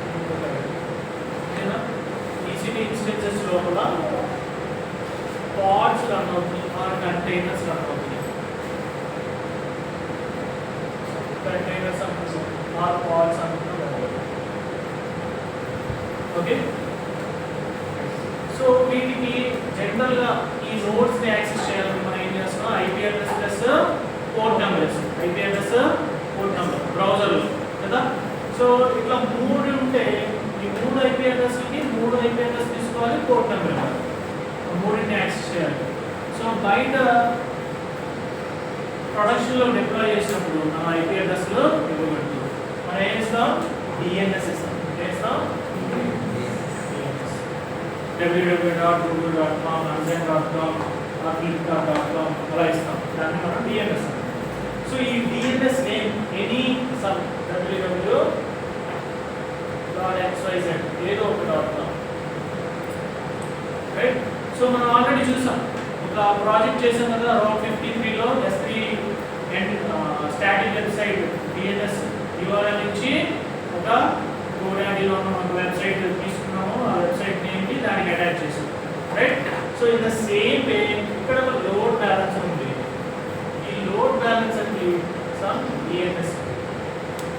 దీనికి ఒక IP. ఓకేనా? EC2 ఇన్స్టెన్సెస్ లోపల పాడ్స్ రన్ అవుతుంది ఆర్ కంటైనర్స్ రన్ అవుతుంది. కంటైనర్స్ ఆర్ పాడ్స్ అనుకుంటున్నాం. ఓకే, సో వీటికి జనరల్గా ఈ నోడ్స్ని యాక్సెస్ చేయాలని మనం ఏం చేస్తున్నాం, IP address plus port numbers, IP address port number బ్రౌజర్లో కదా. సో ఇట్లా 3 ఉంటే ఈ 3 IP అడ్రస్కి 3 IP అడ్రస్ తీసుకోవాలి, పోర్ట్ నెంబర్ 3ని యాక్సెస్ చేయాలి. సో బయట ప్రొడక్షన్లో డిప్లాయ్ చేసినప్పుడు మన IP అడ్రస్లో ఇవ్వబడుతుంది. మనం ఏం ఇస్తాం? DNS ఇస్తాం. చేస్తాం www.google.com, amazon.com, flipkart.com అలా ఇస్తాం. దాన్ని మనం DNS. సో ఈ DNS name any sub www.xyz ఏదో ఒక .com రైట్. సో మనం ఆల్రెడీ చూసాం, ఒక ప్రాజెక్ట్ చేసాం కదా Route 53లో S3 and static website DNS URL ఇచ్చి ఒక GoDaddyలో ఉన్న ఒక వెబ్సైట్ తీసుకున్నాము. ఆ వెబ్సైట్ నేమ్కి దానికి అటాచ్ చేసాం right. So in the same way ఇక్కడ ఒక లోడ్ బ్యాలెన్సర్ ఉంది. ఈ లోడ్ బ్యాలెన్సర్కి సమ్ DNS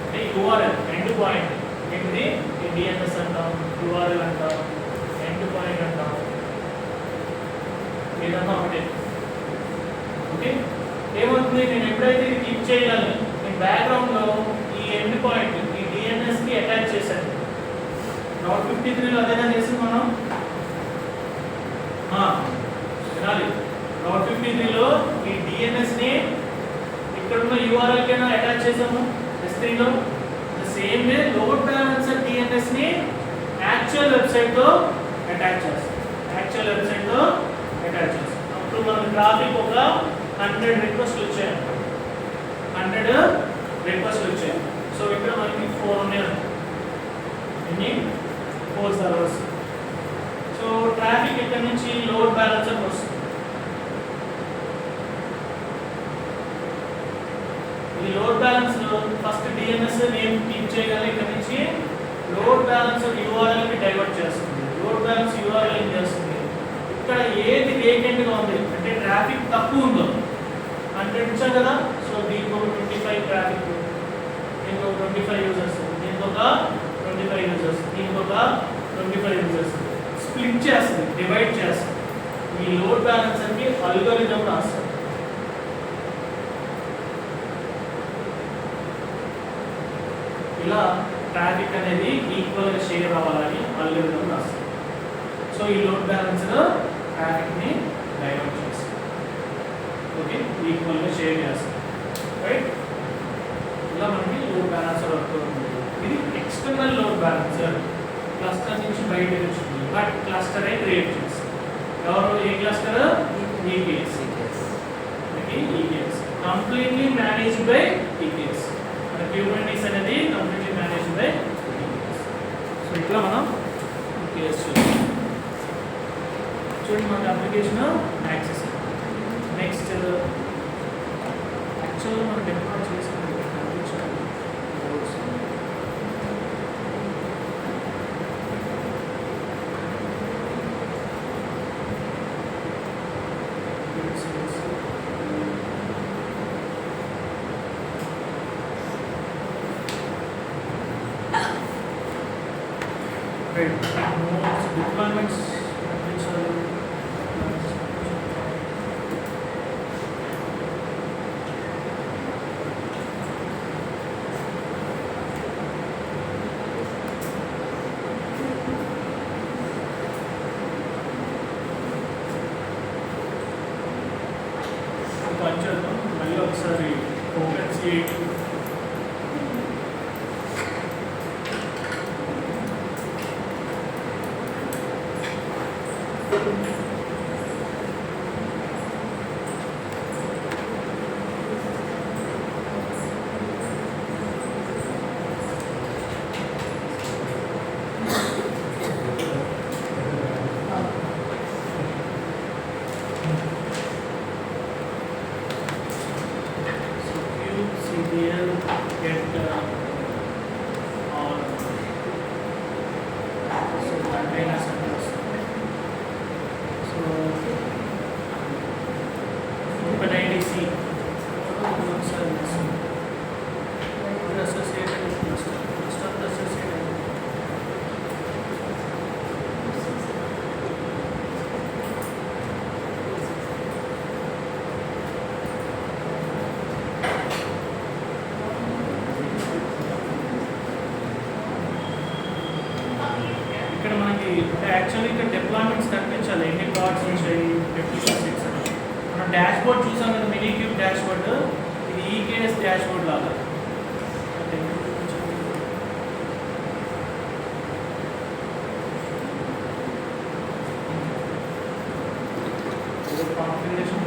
అంటే URL ఎండ్ పాయింట్ ఏంటిది? DNS అంటాం, URL అంటాం, ఎండ్ పాయింట్ అంటాం, ఏదన్నా ఒకటే. ఓకే, ఏమవుతుంది? నేను ఎప్పుడైతే ఇది క్లిక్ చేయాలి, నేను బ్యాక్గ్రౌండ్లో ఈ ఎండ్ పాయింట్ ఈ DNSకి అటాచ్ చేశాను. Route 53లో అదేనా చేసి మనం వినాలి. Route 53లో ఈ DNS ని ఇక్కడ ఉన్న URL కైనా అటాచ్ చేసాము S3 లో. The same way load balancer DNS ని యాక్చువల్ వెబ్సైట్ తో అటాచ్ చేస్తాం. యాక్చువల్ వెబ్సైట్ తో అటాచ్ చేస్తాం. అప్పుడు మనకి ట్రాఫిక్ ఒక 100 రిక్వెస్ట్లు వచ్చాయి. 100 రిక్వెస్ట్లు వచ్చాయి. సో ఇక్కడ మనకి 4 ఉన్నాయి. ఎన్ని 4 సర్వర్స్. సో ట్రాఫిక్ ఇక్కడ నుంచి లోడ్ బ్యాలెన్సర్ వస్తుంది. ఈ load balance first DNS name keep చేయగల ఇక్కడ నుంచి లోడ్ బ్యాలెన్సర్ URL కి డైవర్ట్ చేస్తుంది. లోడ్ బ్యాలెన్స్ URL ఏం చేస్తుంది, ఇక్కడ ఏది వేకెంట్ గా ఉంది అంటే ట్రాఫిక్ తక్కువ ఉందో 100 ఇచ్చాం కదా. సో దీనికి ఒక 25 ట్రాఫిక్, దీనికి ఒక 25 యూజర్స్, దీనికి ఒక 25 యూజర్స్, దీనికి ఒక 25 యూజర్స్ స్ప్లిట్ చేస్తుంది, డివైడ్ చేస్తుంది. ఈ లోడ్ బ్యాలెన్సర్ కి అల్గోరిథం రాస్తారు. ఇలా ట్రాఫిక్ అనేది ఈక్వల్ గా షేర్ అవ్వాలని అల్గోరిథం రాస్తారు. సో ఈ లోడ్ బ్యాలెన్సర్ ట్రాఫిక్ ని డైవర్ట్ చేస్తుంది. ఓకే, ఈక్వల్ గా షేర్ చేస్తుంది. రైట్, ఇలా మనకి లోడ్ బ్యాలెన్సర్ వర్క్ అవుతుంది. ఇది ఎక్స్టర్నల్ లోడ్ బ్యాలెన్సర్, క్లస్టర్ నుంచి బయటకు వచ్చింది, బట్ క్లస్టర్ అయి క్రియేట్ చేస్తుంది. ఎవరు ఏ క్లస్టర్? EKS. EKS completely managed by EKS. Kubernetes అనేది completely managed by EKS. So ఇట్లా మనం EKS చూడండి. మన అప్లికేషన్ యాక్సెస్. నెక్స్ట్ యాక్చువల్గా మనం డిప్లాయ్ చేసుకుంటాం. Deployments. మళ్ళీ ఒకసారి OpenCID get all so container centers. So OpenIDC service associated with cluster associated. ఇక్కడ మనకి యాక్చువల్లీ ఇక్కడ డిప్లాయ్మెంట్స్ కనిపించాలి. ఎన్ని కార్డ్స్ వచ్చాయి, 56 అని. మనం డాష్ బోర్డ్ చూసాం కదా, మినీ క్యూబ్ డాష్ బోర్డ్. ఇది EKS డాష్ బోర్డ్ లాగా. కాన్ఫిగరేషన్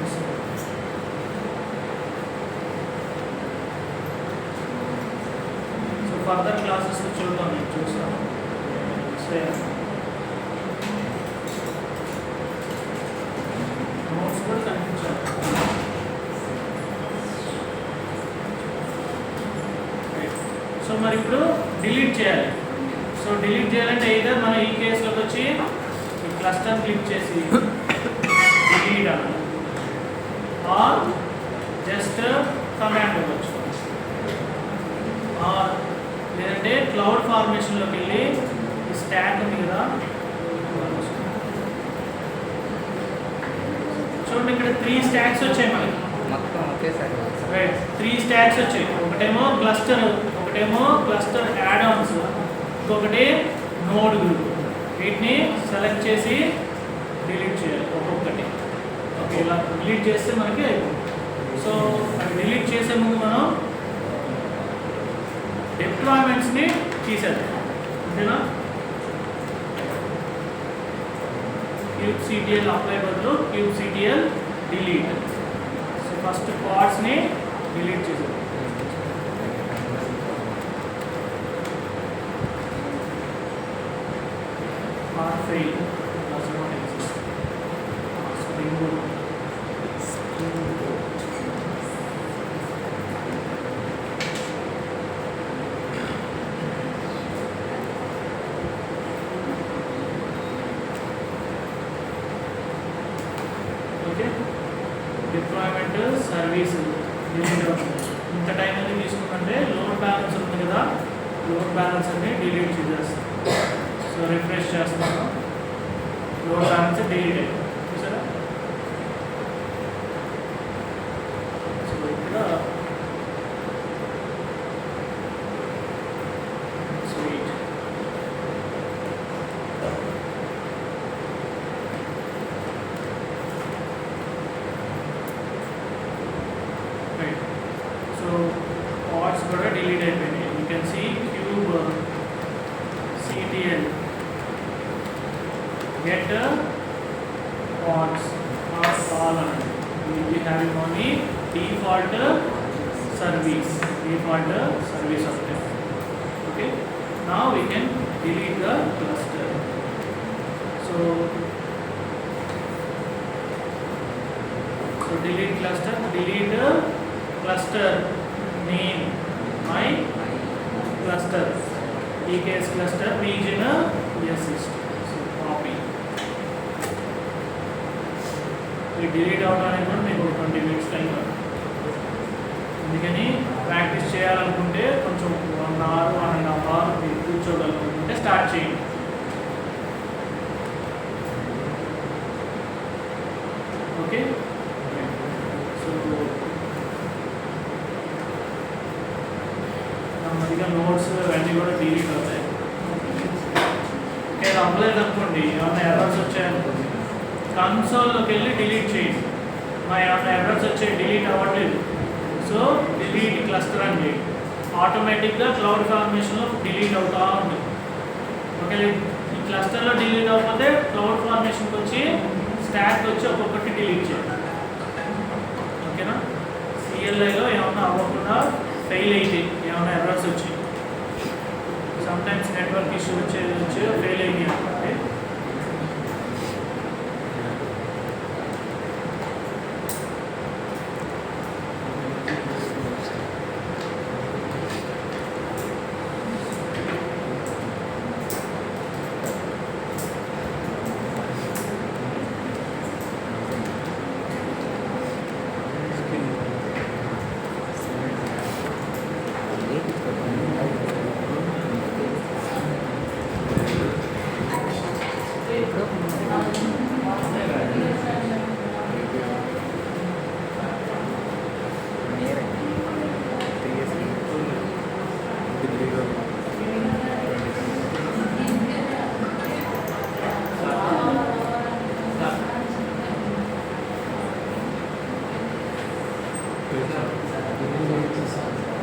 సో ఫర్దర్ క్లాసెస్ చూద్దాం, నేను చూస్తాను. నోట్స్ కూడా కనిపించాలి. సో మరి ఇప్పుడు డిలీట్ చేయాలి. సో డిలీట్ చేయాలంటే either మన ఈ కేసులోకి వచ్చి ఈ క్లస్టర్ క్లిక్ చేసి డిలీట్ అనాలి, ఆర్ జస్ట్ కమాండ్ ఇవ్వచ్చు, ఆర్ లేదంటే క్లౌడ్ ఫార్మేషన్లోకి వెళ్ళి స్టాక్ ఉంది కదా, చూడండి ఇక్కడ 3 స్టాక్స్ వచ్చాయి మనకి. మొత్తం ఒకేసారి రైట్, 3 స్టాక్స్ వచ్చాయి. ఒకటేమో క్లస్టర్ యాడ్ ఆన్స్, ఇంకొకటి నోడ్ గ్రూప్. వీటిని సెలెక్ట్ చేసి డిలీట్ చేయాలి ఒక్కొక్కటి. ఓకే, ఇలా డిలీట్ చేస్తే మనకి అయిపోతుంది. సో అది డిలీట్ చేసే ముందు మనం డిప్లాయ్మెంట్స్ని తీసేద్దాం, ఓకేనా. kubectl అప్లై బదులు kubectl డిలీట్. సో ఫస్ట్ పార్ట్స్ని డిలీట్ చేసేద్దాం. Part fail does not exist. Spring Boot. Okay. Deployment service. ఇంత టైం అనేది తీసుకుంటే లోడ్ బ్యాలెన్స్ ఉంది కదా, లోడ్ బ్యాలెన్స్ అన్ని డిలీట్ చేసేస్తాం. సో రిఫ్రెష్ చేస్తున్నాను, లోడ్ బ్యాలెన్స్ డిలీట్ అయ్యింది చూసారా. సో ఇక్కడ స్వీట్ రైట్. సో పార్ట్స్ కూడా డిలీట్ అయిపోయినాయి. You can see kubectl get pods or all and we will be having only default service of them. Okay, now we can delete the cluster. So delete cluster name, my cluster, EKS cluster region system. So copy. ఇది delete అవడానికి కూడా మీకు 20 minutes time పడుతుంది. అందుకని practice చేయాలనుకుంటే కొంచెం 1 hour 1.5 hour మీరు కూర్చోగలనుకుంటే start చేయండి. ఓకే, సో నెమ్మదిగా నోట్స్ అవన్నీ కూడా డిలీట్ అవుతాయి. ఓకే, అవ్వలేదు అనుకోండి, ఏమైనా ఎర్రర్స్ వచ్చాయనుకోండి కన్సోల్లోకి వెళ్ళి డిలీట్ చేయండి. మా ఏమైనా ఎర్రర్స్ వచ్చాయి, డిలీట్ అవ్వట్లేదు, సో డిలీట్ క్లస్టర్ అని చేయండి. ఆటోమేటిక్గా క్లౌడ్ ఫార్మేషన్లో డిలీట్ అవుతూ ఉంటుంది. ఓకే, ఈ క్లస్టర్లో డిలీట్ అవ్వకపోతే క్లౌడ్ ఫార్మేషన్కి వచ్చి స్టాక్ వచ్చి ఒక్కొక్కటి డిలీట్ చేయండి. ఓకేనా. సిఎల్ఐలో ఏమన్నా అవ్వకుండా ఫెయిల్ అయితే ఏమైనా ఎర్రర్స్ వచ్చాయి, సమ్టైమ్స్ నెట్వర్క్ ఇష్యూ వచ్చి ఫెయిల్ అయ్యి అనుకోండి, Good job.